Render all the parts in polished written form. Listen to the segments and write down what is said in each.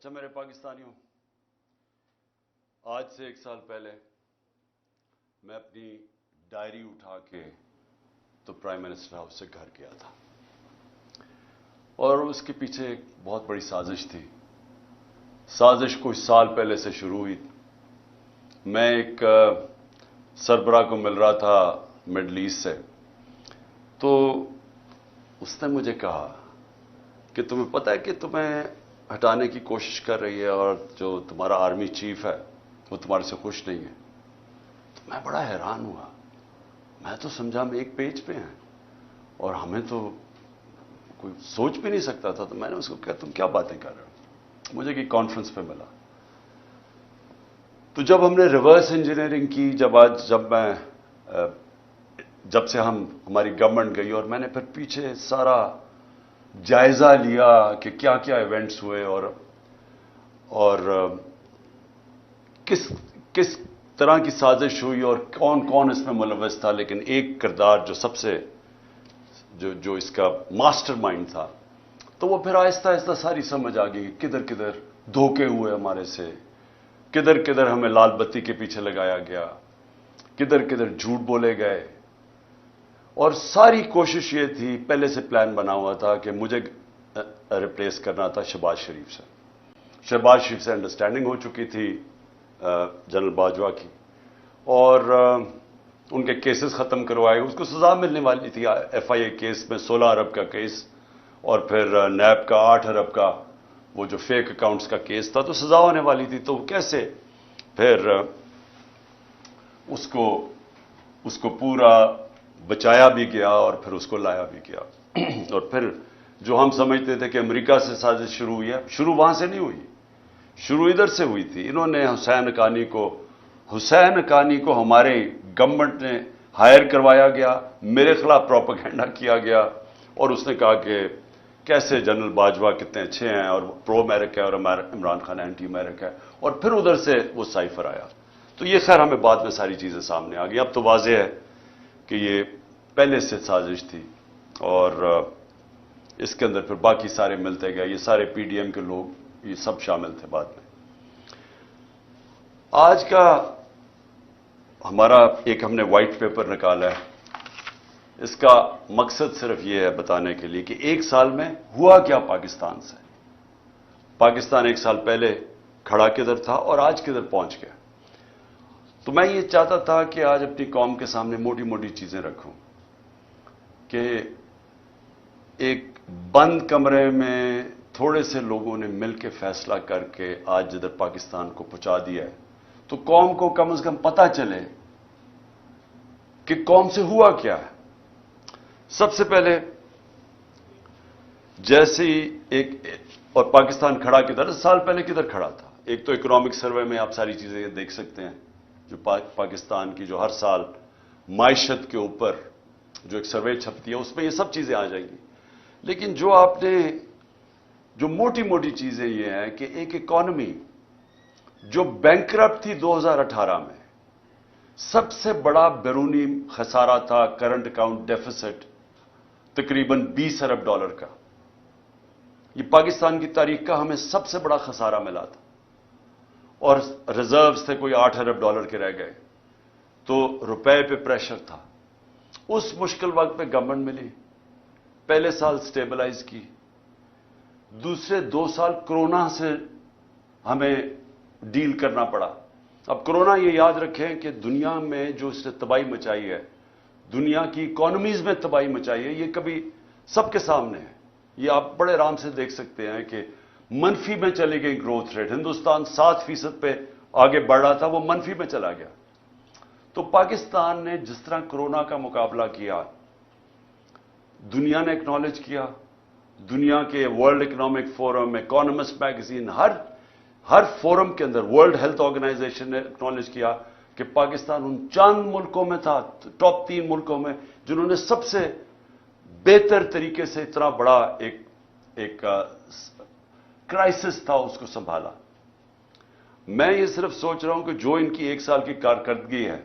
اچھا میرے پاکستانیوں، آج سے 1 سال پہلے میں اپنی ڈائری اٹھا کے تو پرائم منسٹر ہاؤس سے گھر گیا تھا، اور اس کے پیچھے ایک بہت بڑی سازش تھی۔ سازش کچھ سال پہلے سے شروع ہوئی۔ میں ایک سربراہ کو مل رہا تھا مڈل ایسٹ سے، تو اس نے مجھے کہا کہ تمہیں پتہ ہے کہ تمہیں ہٹانے کی کوشش کر رہی ہے، اور جو تمہارا آرمی چیف ہے وہ تمہارے سے خوش نہیں ہے۔ تو میں بڑا حیران ہوا، میں تو سمجھا ہم ایک پیج پہ ہیں اور ہمیں تو کوئی سوچ بھی نہیں سکتا تھا۔ تو میں نے اس کو کہا تم کیا باتیں کر رہے ہو؟ مجھے کہ کانفرنس پہ ملا، تو جب ہم نے ریورس انجینئرنگ کی، جب سے ہماری گورنمنٹ گئی، اور میں نے پھر پیچھے سارا جائزہ لیا کہ کیا کیا ایونٹس ہوئے اور کس طرح کی سازش ہوئی اور کون کون اس میں ملوث تھا، لیکن ایک کردار جو سب سے جو اس کا ماسٹر مائنڈ تھا، تو وہ پھر آہستہ آہستہ ساری سمجھ آ گئی۔ کدھر کدھر دھوکے ہوئے ہمارے سے، کدھر کدھر ہمیں لال بتی کے پیچھے لگایا گیا، کدھر کدھر جھوٹ بولے گئے، اور ساری کوشش یہ تھی، پہلے سے پلان بنا ہوا تھا کہ مجھے ریپلیس کرنا تھا شہباز شریف سے۔ شہباز شریف سے انڈرسٹینڈنگ ہو چکی تھی جنرل باجوہ کی، اور ان کے کیسز ختم کروائے، اس کو سزا ملنے والی تھی۔ ایف آئی اے کیس میں 16 ارب کا کیس، اور پھر نیب کا 8 ارب کا وہ جو فیک اکاؤنٹس کا کیس تھا، تو سزا ہونے والی تھی۔ تو کیسے پھر اس کو پورا بچایا بھی گیا اور پھر اس کو لایا بھی گیا۔ اور پھر جو ہم سمجھتے تھے کہ امریکہ سے سازش شروع ہوئی ہے، شروع وہاں سے نہیں ہوئی، شروع ادھر سے ہوئی تھی۔ انہوں نے حسین حقانی کو ہمارے گورنمنٹ نے ہائر کروایا گیا، میرے خلاف پروپیگنڈا کیا گیا، اور اس نے کہا کہ کیسے جنرل باجوہ کتنے اچھے ہیں اور پرو امریکہ ہے، اور عمران خان اینٹی امریکہ ہے، اور پھر ادھر سے وہ سائفر آیا۔ تو یہ خیر ہمیں بعد میں ساری چیزیں سامنے آ گئی۔ اب تو واضح ہے کہ یہ پہلے سے سازش تھی، اور اس کے اندر پھر باقی سارے ملتے گئے، یہ سارے پی ڈی ایم کے لوگ، یہ سب شامل تھے بعد میں۔ آج کا ہمارا ہم نے وائٹ پیپر نکالا ہے، اس کا مقصد صرف یہ ہے بتانے کے لیے کہ 1 سال میں ہوا کیا پاکستان سے، پاکستان 1 سال پہلے کھڑا کدھر تھا اور آج کدھر پہنچ گیا۔ تو میں یہ چاہتا تھا کہ آج اپنی قوم کے سامنے موٹی موٹی چیزیں رکھوں، کہ ایک بند کمرے میں تھوڑے سے لوگوں نے مل کے فیصلہ کر کے آج جدھر پاکستان کو پہنچا دیا ہے، تو قوم کو کم از کم پتہ چلے کہ قوم سے ہوا کیا ہے۔ سب سے پہلے جیسے اور پاکستان کھڑا کدھر، 10 سال پہلے کدھر کھڑا تھا؟ ایک تو اکنامک سروے میں آپ ساری چیزیں دیکھ سکتے ہیں، جو پاکستان کی جو ہر سال معیشت کے اوپر جو ایک سروے چھپتی ہے، اس میں یہ سب چیزیں آ جائیں گی۔ لیکن جو موٹی موٹی چیزیں یہ ہیں کہ ایک اکانومی جو بینکرپٹ تھی 2018 میں، سب سے بڑا بیرونی خسارہ تھا، کرنٹ اکاؤنٹ ڈیفیسٹ تقریباً 20 ارب ڈالر کا۔ یہ پاکستان کی تاریخ کا ہمیں سب سے بڑا خسارہ ملا تھا، اور ریزروز تھے کوئی 8 ارب ڈالر کے رہ گئے، تو روپے پہ پریشر تھا۔ اس مشکل وقت پہ گورنمنٹ ملی، پہلے سال سٹیبلائز کی، دوسرے 2 سال کرونا سے ہمیں ڈیل کرنا پڑا۔ اب کرونا یہ یاد رکھیں کہ دنیا میں جو اس نے تباہی مچائی ہے، دنیا کی اکانومیز میں تباہی مچائی ہے، یہ کبھی سب کے سامنے ہے۔ یہ آپ بڑے آرام سے دیکھ سکتے ہیں کہ منفی میں چلی گئی گروتھ ریٹ، ہندوستان 7% پہ آگے بڑھ رہا تھا، وہ منفی میں چلا گیا۔ تو پاکستان نے جس طرح کرونا کا مقابلہ کیا، دنیا نے اکنالج کیا، دنیا کے world economic forum, economist magazine, ہر فورم کے اندر، ورلڈ ہیلتھ آرگنائزیشن نے اکنالج کیا کہ پاکستان ان چند ملکوں میں تھا، ٹاپ 3 ملکوں میں، جنہوں نے سب سے بہتر طریقے سے اتنا بڑا ایک کرائسس تھا اس کو سنبھالا۔ میں یہ صرف سوچ رہا ہوں کہ جو ان کی 1 سال کی کارکردگی ہے،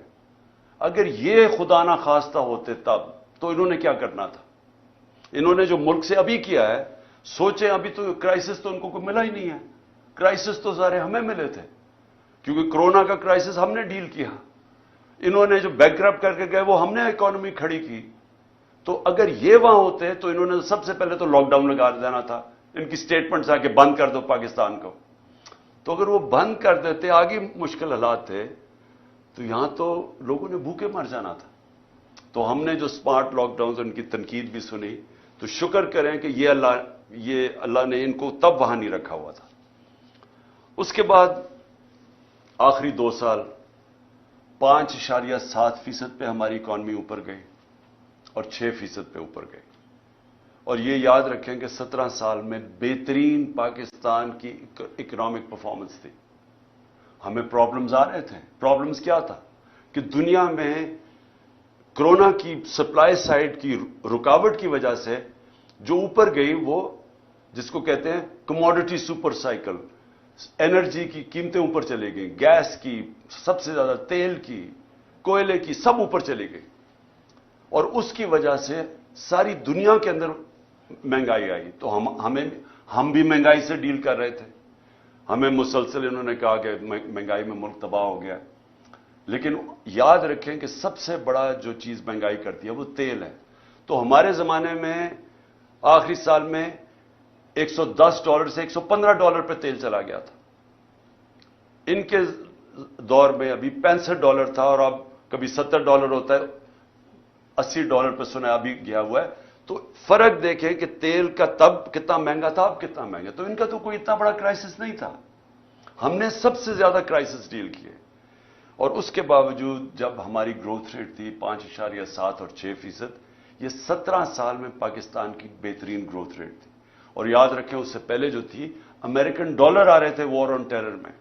اگر یہ خدا نہ خواستہ ہوتے تب تو انہوں نے کیا کرنا تھا؟ انہوں نے جو ملک سے ابھی کیا ہے، سوچیں ابھی تو کرائسس تو ان کو کوئی ملا ہی نہیں ہے، کرائسس تو سارے ہمیں ملے تھے، کیونکہ کورونا کا کرائسس ہم نے ڈیل کیا. انہوں نے جو بینکرپٹ کر کے گئے وہ ہم نے اکانومی کھڑی کی. تو اگر یہ وہاں ہوتے تو انہوں نے سب سے پہلے تو لاک ڈاؤن لگا دینا تھا. ان کی سٹیٹمنٹس آ کے بند کر دو پاکستان کو. تو اگر وہ بند کر دیتے، آگے مشکل حالات تھے، تو یہاں تو لوگوں نے بھوکے مر جانا تھا. تو ہم نے جو اسمارٹ لاک ڈاؤن ان کی تنقید بھی سنی، تو شکر کریں کہ یہ اللہ نے ان کو تب وہاں نہیں رکھا ہوا تھا. اس کے بعد آخری 2 سال 5.7% پہ ہماری اکانومی اوپر گئی اور 6% پہ اوپر گئی. اور یہ یاد رکھیں کہ 17 سال میں بہترین پاکستان کی اکنامک پرفارمنس تھی. ہمیں پرابلمز آ رہے تھے. پرابلمز کیا تھا کہ دنیا میں کورونا کی سپلائی سائڈ کی رکاوٹ کی وجہ سے جو اوپر گئی، وہ جس کو کہتے ہیں کموڈٹی سپر سائیکل، انرجی کی قیمتیں اوپر چلی گئی، گیس کی سب سے زیادہ، تیل کی، کوئلے کی، سب اوپر چلی گئی. اور اس کی وجہ سے ساری دنیا کے اندر مہنگائی آئی. تو ہم بھی مہنگائی سے ڈیل کر رہے تھے. ہمیں مسلسل انہوں نے کہا کہ مہنگائی میں ملک تباہ ہو گیا. لیکن یاد رکھیں کہ سب سے بڑا جو چیز مہنگائی کرتی ہے وہ تیل ہے. تو ہمارے زمانے میں آخری سال میں $110 سے $115 پہ تیل چلا گیا تھا. ان کے دور میں ابھی $65 تھا، اور اب کبھی $70 ہوتا ہے، $80 پہ سنا ابھی گیا ہوا ہے. تو فرق دیکھیں کہ تیل کا تب کتنا مہنگا تھا، اب کتنا مہنگا. تو ان کا تو کوئی اتنا بڑا کرائسس نہیں تھا. ہم نے سب سے زیادہ کرائسس ڈیل کیے. اور اس کے باوجود جب ہماری گروتھ ریٹ تھی 5.7 اور 6%، یہ 17 سال میں پاکستان کی بہترین گروتھ ریٹ تھی. اور یاد رکھیں اس سے پہلے جو تھی، امریکن ڈالر آ رہے تھے وار آن ٹیرر میں.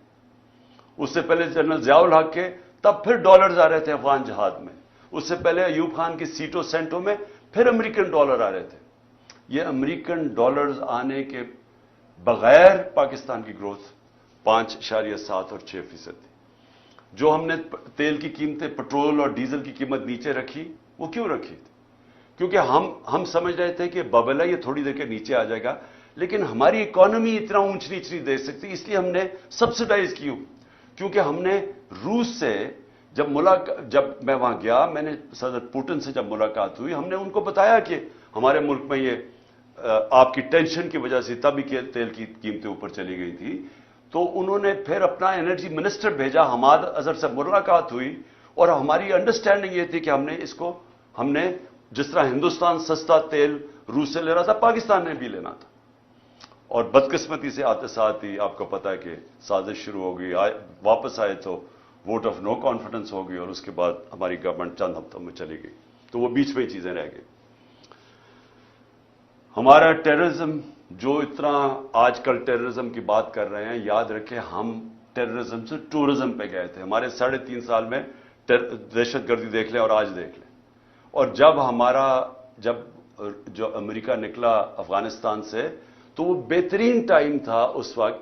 اس سے پہلے جنرل ضیاء الحق کے تب پھر ڈالرز آ رہے تھے افغان جہاد میں. اس سے پہلے ایوب خان کی سیٹوں سینٹوں میں پھر امریکن ڈالر آ رہے تھے. یہ امریکن ڈالرز آنے کے بغیر پاکستان کی گروتھ 5.7 اور 6% تھی. جو ہم نے تیل کی قیمتیں، پٹرول اور ڈیزل کی قیمت نیچے رکھی، وہ کیوں رکھی تھی؟ کیونکہ ہم سمجھ رہے تھے کہ ببل ہے، یہ تھوڑی دیر کے نیچے آ جائے گا، لیکن ہماری اکانومی اتنا اونچ نیچ نہیں دے سکتی، اس لیے ہم نے سبسڈائز کی. کیونکہ ہم نے روس سے جب میں وہاں گیا، میں نے صدر پوٹن سے جب ملاقات ہوئی، ہم نے ان کو بتایا کہ ہمارے ملک میں یہ آپ کی ٹینشن کی وجہ سے تبھی تیل کی قیمتیں اوپر چلی گئی تھی. تو انہوں نے پھر اپنا انرجی منسٹر بھیجا، حماد اظہر سے ملاقات ہوئی، اور ہماری انڈرسٹینڈنگ یہ تھی کہ ہم نے جس طرح ہندوستان سستا تیل روس سے لے رہا تھا، پاکستان نے بھی لینا تھا. اور بدقسمتی سے آتے ساتھ ہی آپ کو پتا ہے کہ سازش شروع ہو گئی. واپس آئے تو ووٹ آف نو کانفیڈنس ہو گئی، اور اس کے بعد ہماری گورنمنٹ چند ہفتوں میں چلی گئی. تو وہ بیچ میں چیزیں رہ گئی. ہمارا ٹیررزم، جو اتنا آج کل ٹیررزم کی بات کر رہے ہیں، یاد رکھیں ہم ٹیررزم سے ٹورزم پہ گئے تھے. ہمارے 3.5 سال میں دہشت گردی دیکھ لیں اور آج دیکھ لیں. اور جب جو امریکہ نکلا افغانستان سے، تو وہ بہترین ٹائم تھا اس وقت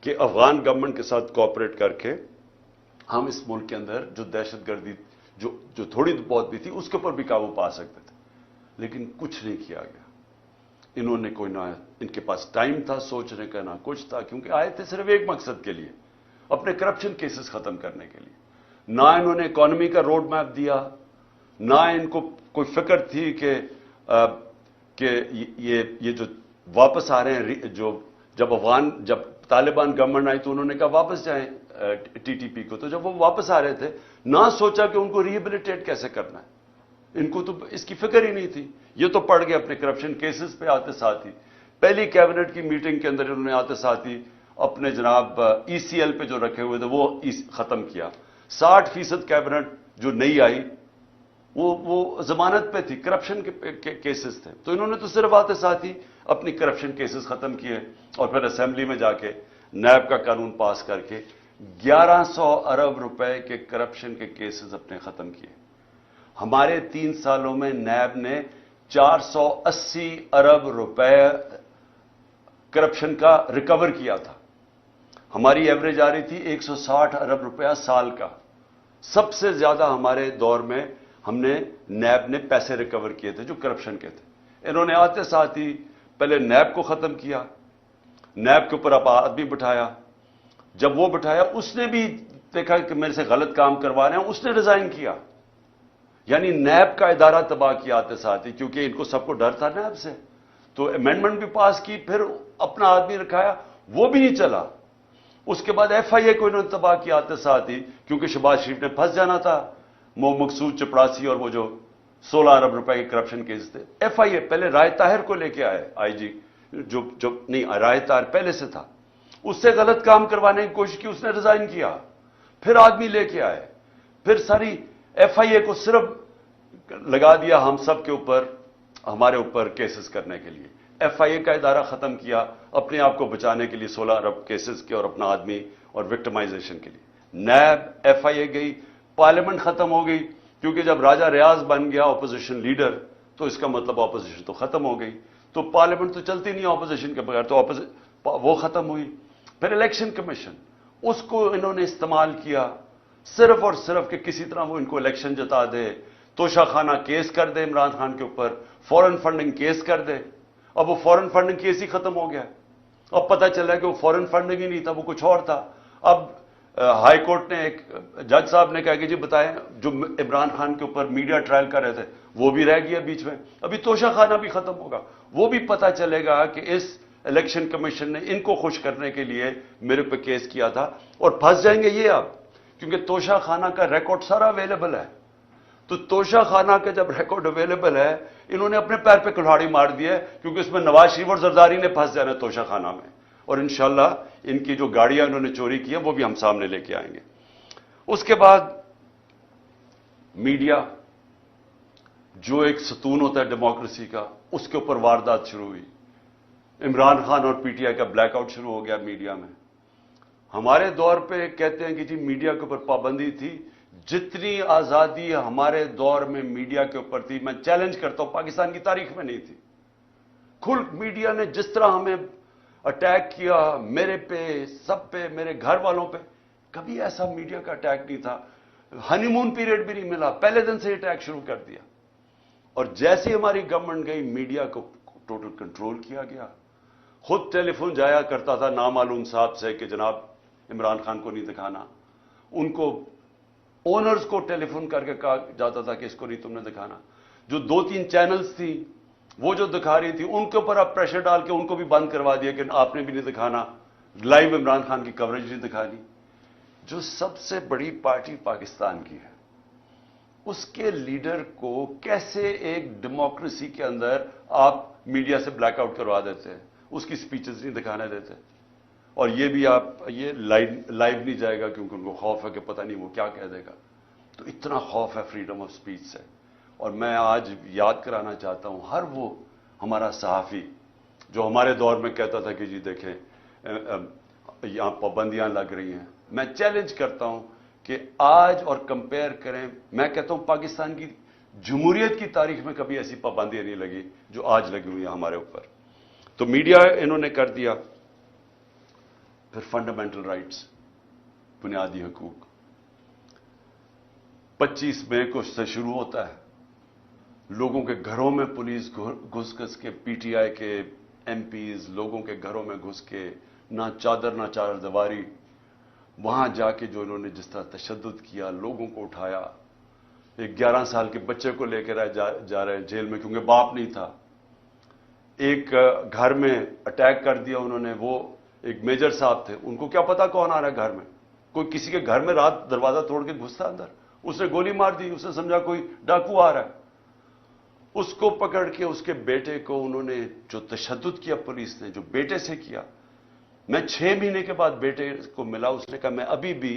کہ افغان گورنمنٹ کے ساتھ کوآپریٹ کر کے ہم اس ملک کے اندر جو دہشت گردی جو تھوڑی بہت بھی تھی، اس کے اوپر بھی قابو پا سکتے تھے. لیکن کچھ نہیں کیا گیا. انہوں نے کوئی نہ، ان کے پاس ٹائم تھا سوچنے کا، نہ کچھ تھا، کیونکہ آئے تھے صرف ایک مقصد کے لیے، اپنے کرپشن کیسز ختم کرنے کے لیے. نہ انہوں نے اکانومی کا روڈ میپ دیا، نہ ان کو کوئی فکر تھی کہ یہ جو واپس آ رہے ہیں، جب طالبان گورنمنٹ آئی تو انہوں نے کہا واپس جائیں TTP کو. تو جب وہ واپس آ رہے تھے، نہ سوچا کہ ان کو ریہیبلیٹیٹ کیسے کرنا ہے. ان کو تو اس کی فکر ہی نہیں تھی. یہ تو پڑ گئے اپنے کرپشن کیسز پہ آتے ساتھ ہی. پہلی کیبنٹ کی میٹنگ کے اندر انہوں نے آتے ساتھ ہی اپنے جناب ECL پہ جو رکھے ہوئے تھے وہ ختم کیا. 60% کیبنٹ جو نہیں آئی وہ ضمانت پہ تھی، کرپشن کے کیسز تھے. تو انہوں نے تو صرف آتے ساتھ ہی اپنی کرپشن کیسز ختم کیے، اور پھر اسمبلی میں جا کے نیب کا قانون پاس کر کے 1100 ارب روپے کے کرپشن کے کیسز اپنے ختم کیے. ہمارے 3 سالوں میں نیب نے 480 ارب روپے کرپشن کا ریکور کیا تھا. ہماری ایوریج آ رہی تھی 160 ارب روپیہ سال کا. سب سے زیادہ ہمارے دور میں ہم نے نیب نے پیسے ریکور کیے تھے جو کرپشن کے تھے. انہوں نے آتے ساتھ ہی پہلے نیب کو ختم کیا، نیب کے اوپر آدمی بٹھایا، جب وہ بٹھایا اس نے بھی دیکھا کہ میرے سے غلط کام کروا رہے ہیں، اس نے ریزائن کیا. یعنی نیب کا ادارہ تباہ کیا آتے ساتھ ہی، کیونکہ ان کو سب کو ڈر تھا نیب سے. تو امینڈمنٹ بھی پاس کی، پھر اپنا آدمی رکھایا، وہ بھی نہیں چلا. اس کے بعد ایف آئی اے کو انہوں نے تباہ کیا آتے ساتھ ہی، کیونکہ شہباز شریف نے پھنس جانا تھا. مقصود چپڑاسی اور وہ جو 16 ارب روپے کے کرپشن کیس تھے. ایف آئی اے پہلے رائے طاہر کو لے کے آئے آئی جی، جو نہیں، رائے طاہر پہلے سے تھا، اس سے غلط کام کروانے کی کوشش کی، اس نے ریزائن کیا. پھر آدمی لے کے آئے، پھر ساری ایف آئی اے کو صرف لگا دیا ہم سب کے اوپر، ہمارے اوپر کیسز کرنے کے لیے. ایف آئی اے کا ادارہ ختم کیا اپنے آپ کو بچانے کے لیے 16 ارب کیسز کے اور اپنا آدمی اور وکٹمائزیشن کے لیے. نیب، ایف آئی اے گئی، پارلیمنٹ ختم ہو گئی، کیونکہ جب راجہ ریاض بن گیا اپوزیشن لیڈر تو اس کا مطلب اپوزیشن تو ختم ہو گئی. تو پارلیمنٹ تو چلتی نہیں اپوزیشن کے بغیر، تو وہ ختم ہوئی. پھر الیکشن کمیشن، اس کو انہوں نے استعمال کیا صرف اور صرف کہ کسی طرح وہ ان کو الیکشن جتا دے. توشہ خانہ کیس کر دے عمران خان کے اوپر، فورن فنڈنگ کیس کر دے. اب وہ فورن فنڈنگ کیس ہی ختم ہو گیا. اب پتہ چلا کہ وہ فورن فنڈنگ ہی نہیں تھا، وہ کچھ اور تھا. اب ہائی کورٹ نے، ایک جج صاحب نے کہا کہ جی بتائیں، جو عمران خان کے اوپر میڈیا ٹرائل کر رہے تھے وہ بھی رہ گیا بیچ میں. ابھی توشہ خانہ بھی ختم ہوگا، وہ بھی پتہ چلے گا کہ اس الیکشن کمیشن نے ان کو خوش کرنے کے لیے میرے پہ کیس کیا تھا. اور پھنس جائیں گے یہ اب، کیونکہ توشہ خانہ کا ریکارڈ سارا اویلیبل ہے. تو توشہ خانہ کا جب ریکارڈ اویلیبل ہے، انہوں نے اپنے پیر پہ کلہاڑی مار دی ہے، کیونکہ اس میں نواز شریف اور زرداری نے پھنس جانا ہے توشہ خانہ میں. اور انشاءاللہ ان کی جو گاڑیاں انہوں نے چوری کی ہیں وہ بھی ہم سامنے لے کے آئیں گے. اس کے بعد میڈیا، جو ایک ستون ہوتا ہے ڈیموکریسی کا، اس کے اوپر واردات شروع ہوئی. عمران خان اور پی ٹی آئی کا بلیک آؤٹ شروع ہو گیا میڈیا میں. ہمارے دور پہ کہتے ہیں کہ جی میڈیا کے اوپر پابندی تھی. جتنی آزادی ہمارے دور میں میڈیا کے اوپر تھی، میں چیلنج کرتا ہوں پاکستان کی تاریخ میں نہیں تھی. کھل میڈیا نے جس طرح ہمیں اٹیک کیا، میرے پہ، سب پہ، میرے گھر والوں پہ، کبھی ایسا میڈیا کا اٹیک نہیں تھا. ہنی مون پیریڈ بھی نہیں ملا، پہلے دن سے اٹیک شروع کر دیا. اور جیسے ہماری گورنمنٹ گئی، میڈیا کو ٹوٹل کنٹرول کیا گیا. خود ٹیلی فون جایا کرتا تھا نامعلوم صاحب سے کہ جناب عمران خان کو نہیں دکھانا. ان کو اونرز کو ٹیلی فون کر کے کہا جاتا تھا کہ اس کو نہیں تم نے دکھانا. جو 2-3 چینلز تھی وہ جو دکھا رہی تھی، ان کے اوپر آپ پریشر ڈال کے ان کو بھی بند کروا دیا کہ آپ نے بھی نہیں دکھانا، لائیو عمران خان کی کوریج نہیں دکھانی. جو سب سے بڑی پارٹی پاکستان کی ہے، اس کے لیڈر کو کیسے ایک ڈیموکریسی کے اندر آپ میڈیا سے بلیک آؤٹ کروا دیتے ہیں، اس کی سپیچز نہیں دکھانے دیتے. اور یہ بھی آپ، یہ لائیو نہیں جائے گا کیونکہ ان کو خوف ہے کہ پتہ نہیں وہ کیا کہہ دے گا. تو اتنا خوف ہے فریڈم آف سپیچ سے. اور میں آج یاد کرانا چاہتا ہوں ہر وہ ہمارا صحافی جو ہمارے دور میں کہتا تھا کہ جی دیکھیں یہاں پابندیاں لگ رہی ہیں. میں چیلنج کرتا ہوں کہ آج اور کمپیئر کریں. میں کہتا ہوں پاکستان کی جمہوریت کی تاریخ میں کبھی ایسی پابندیاں نہیں لگی جو آج لگی ہوئی ہیں ہمارے اوپر. تو میڈیا انہوں نے کر دیا. پھر فنڈامنٹل رائٹس، بنیادی حقوق. 25 مئی کو سے شروع ہوتا ہے. لوگوں کے گھروں میں پولیس گھس کے، پی ٹی آئی کے ایم پیز لوگوں کے گھروں میں گھس کے، نہ چادر نہ چادر دیواری، وہاں جا کے جو انہوں نے جس طرح تشدد کیا، لوگوں کو اٹھایا. ایک 11 سال کے بچے کو لے کر جا رہے جیل میں کیونکہ باپ نہیں تھا. ایک گھر میں اٹیک کر دیا انہوں نے. وہ ایک میجر صاحب تھے، ان کو کیا پتا کون آ رہا ہے گھر میں. کوئی کسی کے گھر میں رات دروازہ توڑ کے گھستا اندر، اس نے گولی مار دی، اس نے سمجھا کوئی ڈاکو آ رہا ہے. اس کو پکڑ کے اس کے بیٹے کو انہوں نے جو تشدد کیا پولیس نے، جو بیٹے سے کیا. میں 6 مہینے کے بعد بیٹے کو ملا، اس نے کہا میں ابھی بھی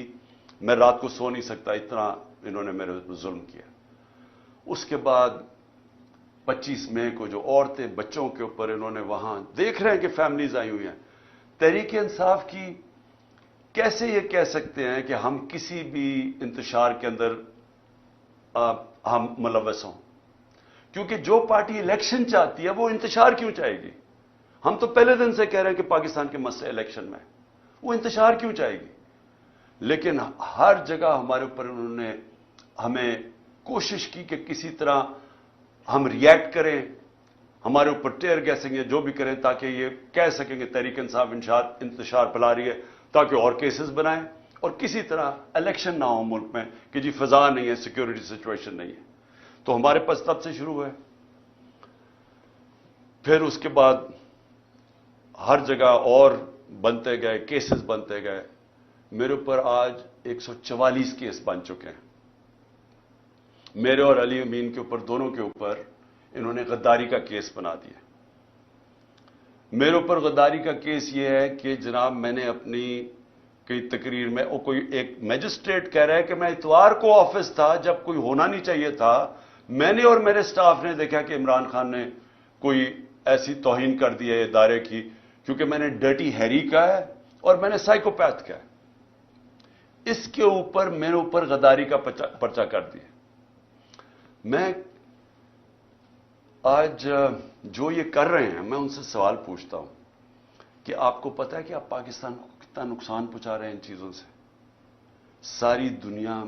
میں رات کو سو نہیں سکتا، اتنا انہوں نے میرے ظلم کیا. اس کے بعد 25 مئی کو جو عورتیں بچوں کے اوپر انہوں نے وہاں دیکھ رہے ہیں کہ فیملیز آئی ہوئی ہیں. تحریک انصاف کی کیسے یہ کہہ سکتے ہیں کہ ہم کسی بھی انتشار کے اندر ہم ملوث ہوں؟ کیونکہ جو پارٹی الیکشن چاہتی ہے وہ انتشار کیوں چاہے گی؟ ہم تو پہلے دن سے کہہ رہے ہیں کہ پاکستان کے مسئلے الیکشن میں، وہ انتشار کیوں چاہے گی؟ لیکن ہر جگہ ہمارے اوپر انہوں نے ہمیں کوشش کی کہ کسی طرح ہم ریئیکٹ کریں، ہمارے اوپر ٹیئر گیسنگ یا جو بھی کریں تاکہ یہ کہہ سکیں کہ تحریک انصاف انتشار پھیلا رہی ہے. تاکہ اور کیسز بنائیں اور کسی طرح الیکشن نہ ہو ملک میں کہ جی فضا نہیں ہے، سیکیورٹی سچویشن نہیں ہے. تو ہمارے پاس تب سے شروع ہوئے. پھر اس کے بعد ہر جگہ اور بنتے گئے، کیسز بنتے گئے. میرے اوپر آج 144 کیس بن چکے ہیں. میرے اور علی امین کے اوپر، دونوں کے اوپر انہوں نے غداری کا کیس بنا دیا. میرے اوپر غداری کا کیس یہ ہے کہ جناب میں نے اپنی کئی تقریر میں، کوئی ایک میجسٹریٹ کہہ رہا ہے کہ میں اتوار کو آفس تھا جب کوئی ہونا نہیں چاہیے تھا. میں نے اور میرے سٹاف نے دیکھا کہ عمران خان نے کوئی ایسی توہین کر دی ہے ادارے کی، کیونکہ میں نے ڈرٹی ہیری کا ہے اور میں نے سائیکوپیتھ کا ہے. اس کے اوپر میرے اوپر غداری کا پرچہ کر دیا. میں آج جو یہ کر رہے ہیں، میں ان سے سوال پوچھتا ہوں کہ آپ کو پتہ ہے کہ آپ پاکستان کو کتنا نقصان پہنچا رہے ہیں ان چیزوں سے؟ ساری دنیا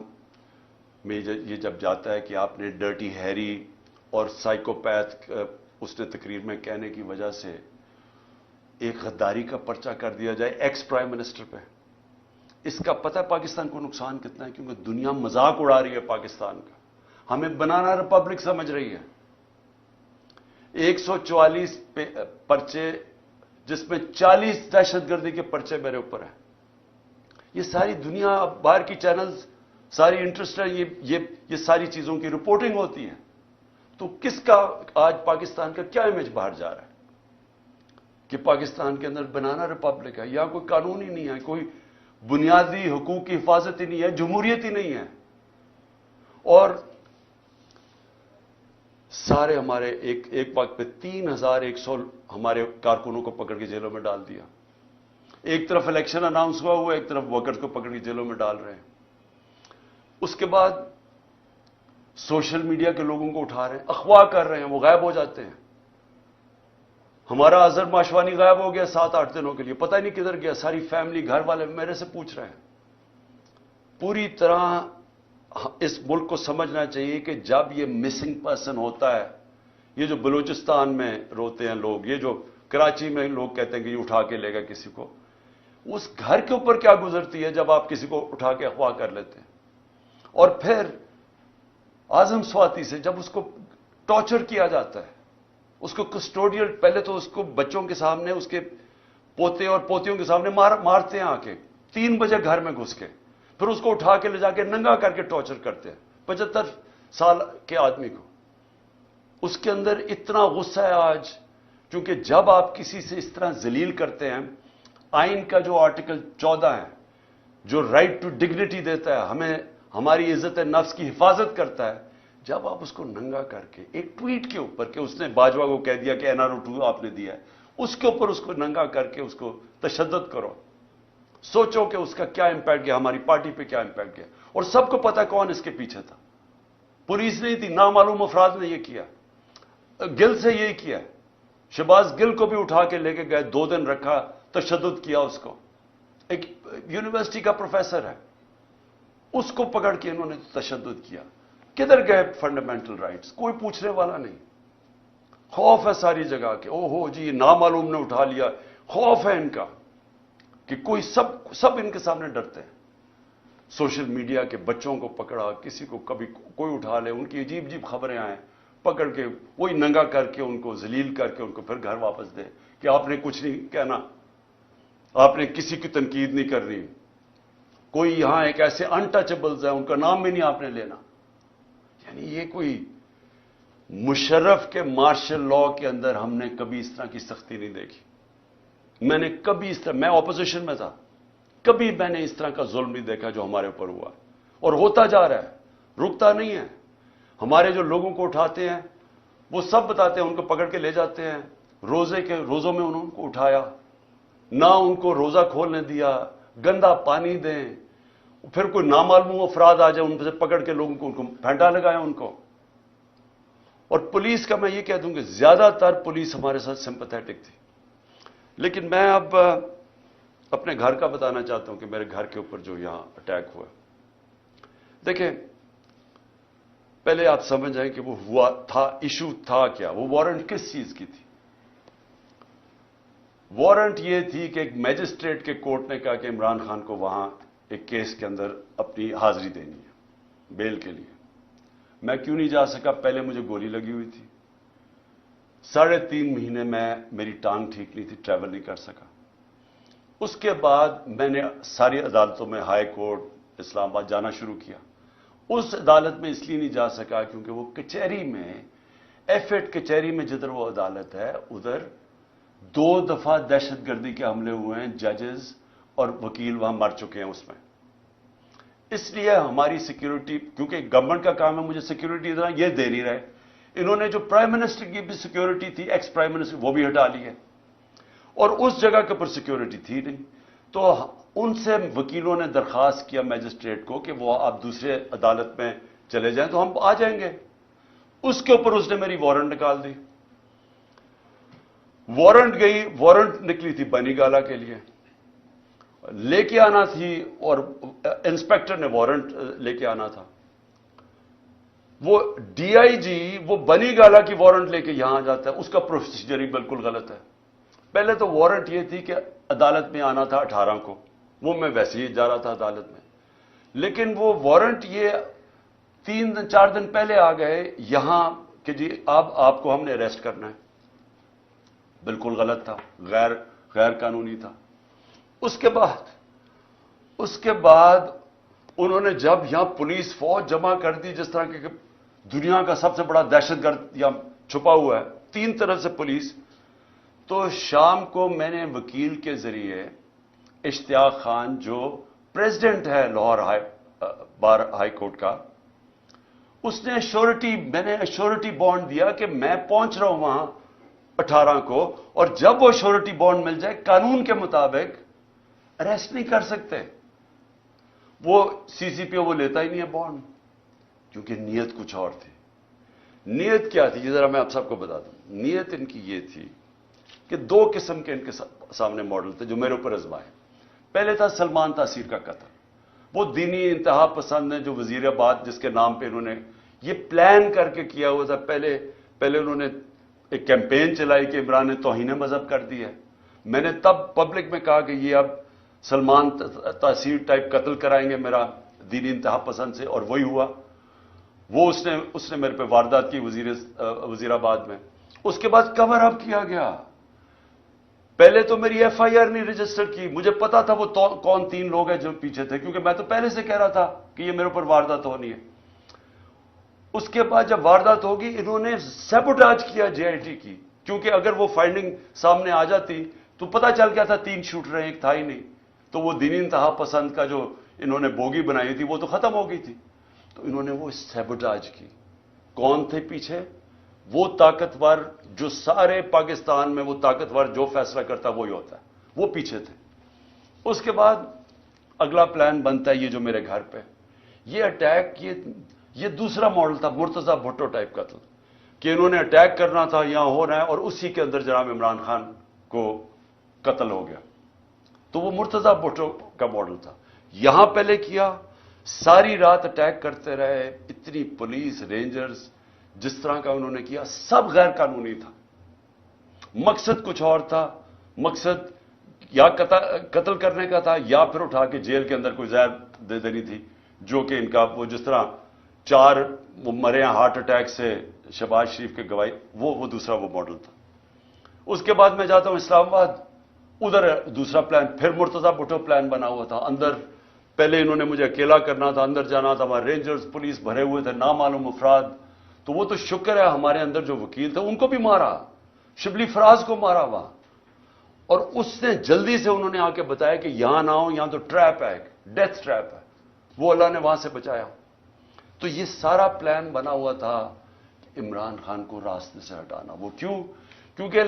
میں یہ جب جاتا ہے کہ آپ نے ڈرٹی ہیری اور سائیکوپیتھ اس نے تقریر میں کہنے کی وجہ سے ایک غداری کا پرچہ کر دیا جائے ایکس پرائم منسٹر پہ. اس کا پتہ ہے پاکستان کو نقصان کتنا ہے؟ کیونکہ دنیا مذاق اڑا رہی ہے پاکستان کا، ہمیں بنانا ریپبلک سمجھ رہی ہے. 144 پرچے، جس میں 40 دہشت گردی کے پرچے میرے اوپر ہیں. یہ ساری دنیا، باہر کی چینلز ساری انٹرسٹ ہے، یہ ساری چیزوں کی رپورٹنگ ہوتی ہے. تو کس کا آج پاکستان کا کیا امیج باہر جا رہا ہے کہ پاکستان کے اندر بنانا ریپبلک ہے؟ یا کوئی قانون ہی نہیں ہے، کوئی بنیادی حقوق کی حفاظت ہی نہیں ہے، جمہوریت ہی نہیں ہے. اور سارے ہمارے ایک وقت پہ 3100 ہمارے کارکنوں کو پکڑ کے جیلوں میں ڈال دیا. ایک طرف الیکشن اناؤنس ہوا ایک طرف ورکرز کو پکڑ کے جیلوں میں ڈال رہے ہیں. اس کے بعد سوشل میڈیا کے لوگوں کو اٹھا رہے ہیں، اغوا کر رہے ہیں، وہ غائب ہو جاتے ہیں. ہمارا اظہر ماشوانی غائب ہو گیا 7-8 دنوں کے لیے، پتہ ہی نہیں کدھر گیا. ساری فیملی، گھر والے میرے سے پوچھ رہے ہیں. پوری طرح اس ملک کو سمجھنا چاہیے کہ جب یہ مسنگ پرسن ہوتا ہے، یہ جو بلوچستان میں روتے ہیں لوگ، یہ جو کراچی میں لوگ کہتے ہیں کہ یہ اٹھا کے لے گا کسی کو، اس گھر کے اوپر کیا گزرتی ہے جب آپ کسی کو اٹھا کے اغوا کر لیتے ہیں. اور پھر اعظم سواتی سے جب اس کو ٹارچر کیا جاتا ہے، اس کو کسٹوڈیل، پہلے تو اس کو بچوں کے سامنے، اس کے پوتے اور پوتیوں کے سامنے مارتے ہیں آ کے 3 بجے گھر میں گھس کے، پھر اس کو اٹھا کے لے جا کے ننگا کر کے ٹارچر کرتے ہیں 75 سال کے آدمی کو. اس کے اندر اتنا غصہ ہے آج، کیونکہ جب آپ کسی سے اس طرح ذلیل کرتے ہیں، آئین کا جو آرٹیکل 14 ہے جو رائٹ ٹو ڈگنیٹی دیتا ہے، ہمیں ہماری عزت نفس کی حفاظت کرتا ہے، جب آپ اس کو ننگا کر کے ایک ٹویٹ کے اوپر کہ اس نے باجوہ کو کہہ دیا کہ NRO 2 آپ نے دیا ہے، اس کے اوپر اس کو ننگا کر کے اس کو تشدد کرو، سوچو کہ اس کا کیا امپیکٹ گیا، ہماری پارٹی پہ کیا امپیکٹ گیا. اور سب کو پتا کون اس کے پیچھے تھا. پولیس نہیں تھی، نامعلوم افراد نے یہ کیا. گل سے یہی کیا. شہباز گل کو بھی اٹھا کے لے کے گئے، 2 دن رکھا، تشدد کیا اس کو. ایک یونیورسٹی کا پروفیسر ہے، اس کو پکڑ کے انہوں نے تشدد کیا. کدھر گئے فنڈامنٹل رائٹس؟ کوئی پوچھنے والا نہیں. خوف ہے ساری جگہ کہ او ہو جی نامعلوم نے اٹھا لیا. خوف ہے ان کا کہ کوئی سب ان کے سامنے ڈرتے ہیں. سوشل میڈیا کے بچوں کو پکڑا، کسی کو کبھی کوئی اٹھا لے، ان کی عجیب عجیب خبریں آئیں، پکڑ کے وہی ننگا کر کے ان کو ذلیل کر کے ان کو پھر گھر واپس دے کہ آپ نے کچھ نہیں کہنا، آپ نے کسی کی تنقید نہیں کرنی. کوئی یہاں ایک ایسے انٹچبلز ہیں، ان کا نام بھی نہیں آپ نے لینا. یعنی یہ کوئی مشرف کے مارشل لا کے اندر ہم نے کبھی اس طرح کی سختی نہیں دیکھی. میں نے کبھی اس طرح، میں اپوزیشن میں تھا، کبھی میں نے اس طرح کا ظلم نہیں دیکھا جو ہمارے اوپر ہوا اور ہوتا جا رہا ہے، رکتا نہیں ہے. ہمارے جو لوگوں کو اٹھاتے ہیں وہ سب بتاتے ہیں، ان کو پکڑ کے لے جاتے ہیں. روزوں میں انہوں کو اٹھایا، نہ ان کو روزہ کھولنے دیا، گندا پانی دیں، پھر کوئی نامعلوم افراد آ جائے ان سے پکڑ کے لوگوں کو ان کو پھینٹا لگایا ان کو. اور پولیس کا میں یہ کہہ دوں کہ زیادہ تر پولیس ہمارے ساتھ سمپیتھیٹک تھی. لیکن میں اب اپنے گھر کا بتانا چاہتا ہوں کہ میرے گھر کے اوپر جو یہاں اٹیک ہوا. دیکھیں پہلے آپ سمجھ جائیں کہ وہ ہوا تھا، ایشو تھا کیا، وہ وارنٹ کس چیز کی تھی. وارنٹ یہ تھی کہ ایک میجسٹریٹ کے کورٹ نے کہا کہ عمران خان کو وہاں ایک کیس کے اندر اپنی حاضری دینی ہے بیل کے لیے. میں کیوں نہیں جا سکا؟ پہلے مجھے گولی لگی ہوئی تھی. 3.5 مہینے میں میری ٹانگ ٹھیک نہیں تھی، ٹریول نہیں کر سکا. اس کے بعد میں نے ساری عدالتوں میں، ہائی کورٹ اسلام آباد جانا شروع کیا. اس عدالت میں اس لیے نہیں جا سکا کیونکہ وہ کچہری میں، ایف8 کچہری میں جدھر وہ عدالت ہے ادھر 2 دفعہ دہشت گردی کے حملے ہوئے ہیں. ججز اور وکیل وہاں مر چکے ہیں اس میں. اس لیے ہماری سیکیورٹی، کیونکہ گورنمنٹ کا کام ہے مجھے سیکیورٹی دینا، یہ دے نہیں رہے. انہوں نے جو پرائم منسٹر کی بھی سیکیورٹی تھی، ایکس پرائم منسٹر، وہ بھی ہٹا لی ہے، اور اس جگہ کے اوپر سیکیورٹی تھی نہیں. تو ان سے وکیلوں نے درخواست کیا میجسٹریٹ کو کہ وہ آپ دوسرے عدالت میں چلے جائیں تو ہم آ جائیں گے. اس کے اوپر اس نے میری وارنٹ نکال دی. وارنٹ نکلی تھی بنی گالا کے لیے، لے کے آنا تھی، اور انسپیکٹر نے وارنٹ لے کے آنا تھا. وہ ڈی آئی جی وہ بنی گالا کی وارنٹ لے کے یہاں جاتا ہے، اس کا پروسیجر ہی بالکل غلط ہے. پہلے تو وارنٹ یہ تھی کہ عدالت میں آنا تھا 18 کو، وہ میں ویسے ہی جا رہا تھا عدالت میں. لیکن وہ وارنٹ یہ 3-4 دن پہلے آ گئے یہاں کہ جی آپ کو ہم نے اریسٹ کرنا ہے. بالکل غلط تھا، غیر قانونی تھا. اس کے بعد انہوں نے جب یہاں پولیس فوج جمع کر دی، جس طرح کہ دنیا کا سب سے بڑا دہشت گرد یہاں چھپا ہوا ہے 3 طرف سے پولیس. تو شام کو میں نے وکیل کے ذریعے اشتیاق خان جو پریزیڈنٹ ہے لاہور بار ہائی کورٹ کا، اس نے میں نے ایشورٹی بانڈ دیا کہ میں پہنچ رہا ہوں وہاں 18 کو، اور جب وہ ایشورٹی بانڈ مل جائے قانون کے مطابق اریسٹ نہیں کر سکتے. وہ سی پی او وہ لیتا ہی نہیں ہے بانڈ، کیونکہ نیت کچھ اور تھی. نیت کیا تھی یہ ذرا میں آپ سب کو بتا دوں. نیت ان کی یہ تھی کہ 2 قسم کے ان کے سامنے ماڈل تھے جو میرے اوپر آزمائے. پہلے تھا سلمان تاثیر کا قتل. وہ دینی انتہا پسند ہیں جو وزیر آباد جس کے نام پہ انہوں نے یہ پلان کر کے کیا ہوا تھا. پہلے انہوں نے ایک کیمپین چلائی کہ عمران نے توہین مذہب کر دی ہے. میں نے تب پبلک میں کہا کہ یہ اب سلمان تاثیر ٹائپ قتل کرائیں گے میرا دینی انتہا پسند سے، اور وہی ہوا. وہ اس نے میرے پہ واردات کی وزیر آباد میں. اس کے بعد کور اپ کیا گیا. پہلے تو میری ایف آئی آر نہیں رجسٹر کی. مجھے پتا تھا وہ کون 3 لوگ ہیں جو پیچھے تھے، کیونکہ میں تو پہلے سے کہہ رہا تھا کہ یہ میرے اوپر واردات ہونی ہے. اس کے بعد جب واردات ہوگی انہوں نے سیبوٹاج کیا جے آئی ٹی کی، کیونکہ اگر وہ فائنڈنگ سامنے آ جاتی تو پتا چل گیا تھا 3 شوٹر ہیں، ایک تھا ہی نہیں. تو وہ دینی انتہا پسند کا جو انہوں نے بوگی بنائی تھی وہ تو ختم ہو گئی تھی. تو انہوں نے وہ سیبوٹاج کی. کون تھے پیچھے؟ وہ طاقتور جو سارے پاکستان میں وہ طاقتور جو فیصلہ کرتا وہی ہوتا ہے، وہ پیچھے تھے. اس کے بعد اگلا پلان بنتا ہے یہ جو میرے گھر پہ یہ اٹیک، یہ دوسرا ماڈل تھا مرتضی بھٹو ٹائپ قتل، کہ انہوں نے اٹیک کرنا تھا، یہاں ہو رہا ہے، اور اسی کے اندر جناب عمران خان کو قتل ہو گیا. تو وہ مرتضی بھٹو کا ماڈل تھا. یہاں پہلے کیا، ساری رات اٹیک کرتے رہے، اتنی پولیس رینجرز، جس طرح کا انہوں نے کیا سب غیر قانونی تھا. مقصد کچھ اور تھا. مقصد یا قتل کرنے کا تھا، یا پھر اٹھا کے جیل کے اندر کوئی زہر دے دینی تھی، جو کہ ان کا وہ جس طرح 4 وہ مرے ہیں ہارٹ اٹیک سے شہباز شریف کے گواہی، وہ دوسرا وہ ماڈل تھا. اس کے بعد میں جاتا ہوں اسلام آباد، ادھر دوسرا پلان، پھر مرتضی بھٹو پلان بنا ہوا تھا. اندر پہلے انہوں نے مجھے اکیلا کرنا تھا، اندر جانا تھا، وہاں رینجرز پولیس بھرے ہوئے تھے، نامعلوم افراد. تو وہ تو شکر ہے ہمارے اندر جو وکیل تھے ان کو بھی مارا، شبلی فراز کو مارا وہاں. اور اس نے جلدی سے انہوں نے آ کے بتایا کہ یہاں نہ ہو، یہاں تو ٹریپ ہے، ڈیتھ ٹریپ ہے. وہ اللہ نے وہاں سے بچایا. تو یہ سارا پلان بنا ہوا تھا عمران خان کو راستے سے ہٹانا. وہ کیونکہ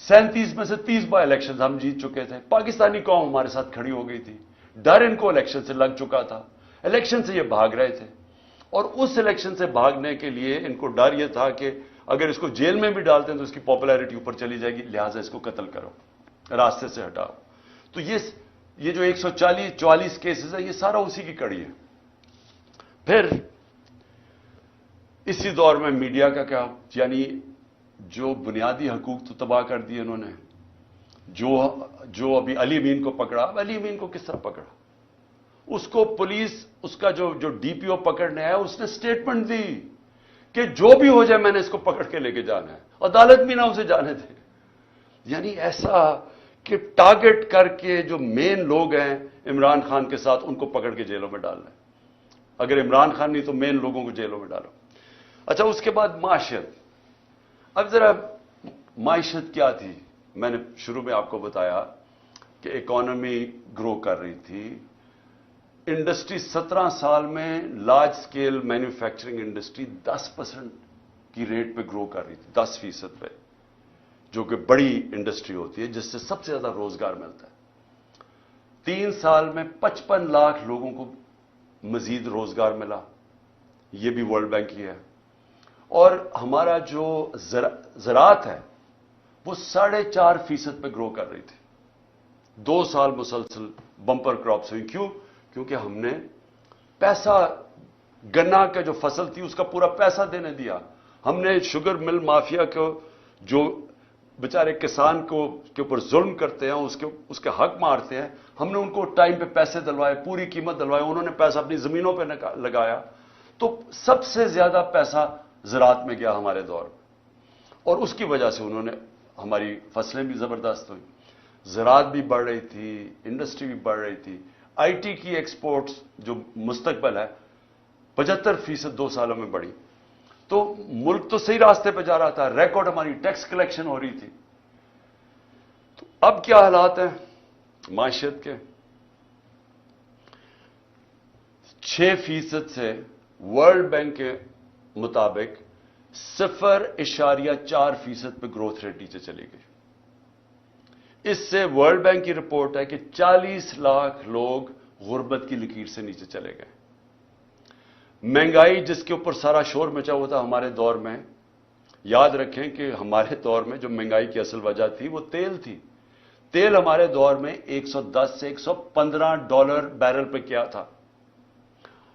37 میں سے 30 بائی الیکشن ہم جیت چکے تھے. پاکستانی قوم ہمارے ساتھ کھڑی ہو گئی تھی. ڈر ان کو الیکشن سے لگ چکا تھا. الیکشن سے یہ بھاگ رہے تھے، اور اس الیکشن سے بھاگنے کے لیے ان کو ڈر یہ تھا کہ اگر اس کو جیل میں بھی ڈالتے ہیں تو اس کی پاپولیرٹی اوپر چلی جائے گی، لہٰذا اس کو قتل کرو، راستے سے ہٹاؤ. تو یہ جو 144 کیسز ہیں یہ سارا اسی کی کڑی ہے. پھر اسی دور میں میڈیا کا کیا، یعنی جو بنیادی حقوق تو تباہ کر دیے انہوں نے. جو ابھی علی امین کو پکڑا، علی امین کو کس طرح پکڑا؟ اس کو پولیس، اس کا جو ڈی پی او پکڑنے آیا، اس نے سٹیٹمنٹ دی کہ جو بھی ہو جائے میں نے اس کو پکڑ کے لے کے جانا ہے، عدالت بھی نہ اسے جانے دے. یعنی ایسا کہ ٹارگٹ کر کے جو مین لوگ ہیں عمران خان کے ساتھ، ان کو پکڑ کے جیلوں میں ڈالنا ہے. اگر عمران خان نہیں تو مین لوگوں کو جیلوں میں ڈالو. اچھا، اس کے بعد معاشیت. اب ذرا معیشت کیا تھی؟ میں نے شروع میں آپ کو بتایا کہ اکانومی گرو کر رہی تھی. انڈسٹری 17 سال میں لارج سکیل مینوفیکچرنگ انڈسٹری 10% کی ریٹ پہ گرو کر رہی تھی، 10% پہ، جو کہ بڑی انڈسٹری ہوتی ہے جس سے سب سے زیادہ روزگار ملتا ہے. 3 سال میں 55 لاکھ لوگوں کو مزید روزگار ملا. یہ بھی ورلڈ بینک کی ہے. اور ہمارا جو زراعت ہے وہ 4.5% پہ گرو کر رہی تھی. 2 سال مسلسل بمپر کراپس ہوئی. کیوں؟ کیونکہ ہم نے پیسہ، گنا کا جو فصل تھی اس کا پورا پیسہ دینے دیا. ہم نے شوگر مل مافیا کو، جو بیچارے کسان کے اوپر ظلم کرتے ہیں، اس کے حق مارتے ہیں، ہم نے ان کو ٹائم پہ پیسے دلوائے، پوری قیمت دلوائے. انہوں نے پیسہ اپنی زمینوں پہ لگایا. تو سب سے زیادہ پیسہ زراعت میں گیا ہمارے دور میں، اور اس کی وجہ سے انہوں نے، ہماری فصلیں بھی زبردست ہوئی، زراعت بھی بڑھ رہی تھی، انڈسٹری بھی بڑھ رہی تھی. آئی ٹی کی ایکسپورٹس جو مستقبل ہے 75% 2 سالوں میں بڑھی. تو ملک تو صحیح راستے پہ جا رہا تھا، ریکارڈ ہماری ٹیکس کلیکشن ہو رہی تھی. تو اب کیا حالات ہیں معیشت کے؟ 6% سے ورلڈ بینک کے مطابق 0.4% پہ گروتھ ریٹ نیچے چلی گئی. اس سے ورلڈ بینک کی رپورٹ ہے کہ 40 لاکھ لوگ غربت کی لکیر سے نیچے چلے گئے. مہنگائی جس کے اوپر سارا شور مچا ہوا تھا ہمارے دور میں، یاد رکھیں کہ ہمارے دور میں جو مہنگائی کی اصل وجہ تھی وہ تیل تھی. تیل ہمارے دور میں 110 سے $115 بیرل پہ کیا تھا.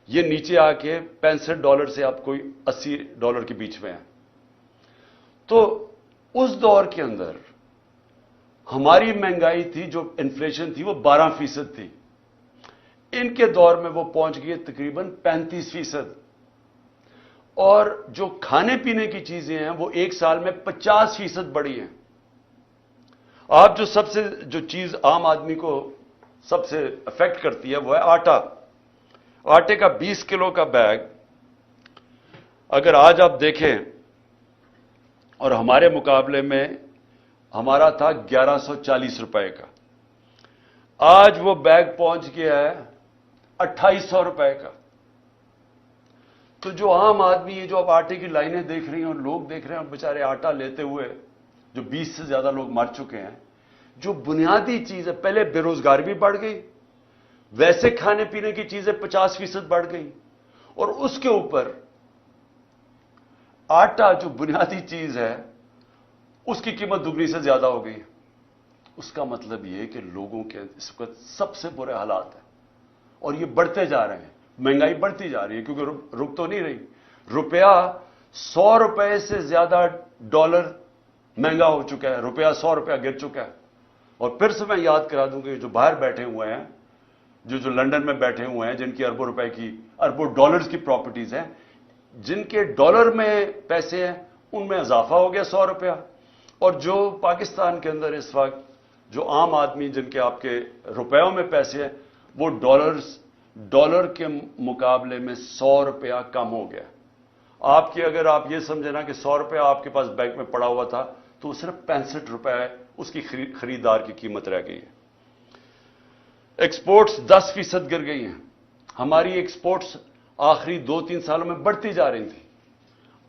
یہ نیچے آ کے $65 سے آپ کوئی $80 کے بیچ میں ہے. تو اس دور کے اندر ہماری مہنگائی تھی، جو انفلیشن تھی، وہ 12% تھی. ان کے دور میں وہ پہنچ گئی تقریباً 35%. اور جو کھانے پینے کی چیزیں ہیں وہ 1 سال میں 50% بڑھی ہیں. آپ جو چیز عام آدمی کو سب سے افیکٹ کرتی ہے وہ ہے آٹا. آٹے کا 20 کلو کا بیگ اگر آج آپ دیکھیں، اور ہمارے مقابلے میں ہمارا تھا 1140 روپے کا، آج وہ بیگ پہنچ گیا ہے 2800 روپے کا. تو جو عام آدمی ہے، جو اب آٹے کی لائنیں دیکھ رہی ہیں اور لوگ دیکھ رہے ہیں بیچارے آٹا لیتے ہوئے، جو 20 سے زیادہ لوگ مر چکے ہیں. جو بنیادی چیز ہے، پہلے بے روزگاری بھی بڑھ گئی، ویسے کھانے پینے کی چیزیں 50% بڑھ گئی، اور اس کے اوپر آٹا جو بنیادی چیز ہے اس کی قیمت دگنی سے زیادہ ہو گئی. اس کا مطلب یہ کہ لوگوں کے اس وقت سب سے برے حالات ہیں، اور یہ بڑھتے جا رہے ہیں. مہنگائی بڑھتی جا رہی ہے کیونکہ رک تو نہیں رہی. روپیہ 100 روپے سے زیادہ ڈالر مہنگا ہو چکا ہے. روپیہ 100 روپیہ گر چکا ہے. اور پھر سے میں یاد کرا دوں کہ جو باہر بیٹھے ہوئے ہیں، جو لنڈن میں بیٹھے ہوئے ہیں، جن کی اربوں ڈالرز کی پراپرٹیز ہیں، جن کے ڈالر میں پیسے ہیں، ان میں اضافہ ہو گیا 100 روپیہ. اور جو پاکستان کے اندر اس وقت جو عام آدمی جن کے آپ کے روپیوں میں پیسے ہیں، وہ ڈالر کے مقابلے میں 100 روپیہ کم ہو گیا. اگر آپ یہ سمجھیں نا کہ 100 روپیہ آپ کے پاس بینک میں پڑا ہوا تھا، تو صرف 65 روپے اس کی خریدار کی قیمت رہ گئی ہے. ایکسپورٹس 10% گر گئی ہیں. ہماری ایکسپورٹس آخری 2-3 سالوں میں بڑھتی جا رہی تھی.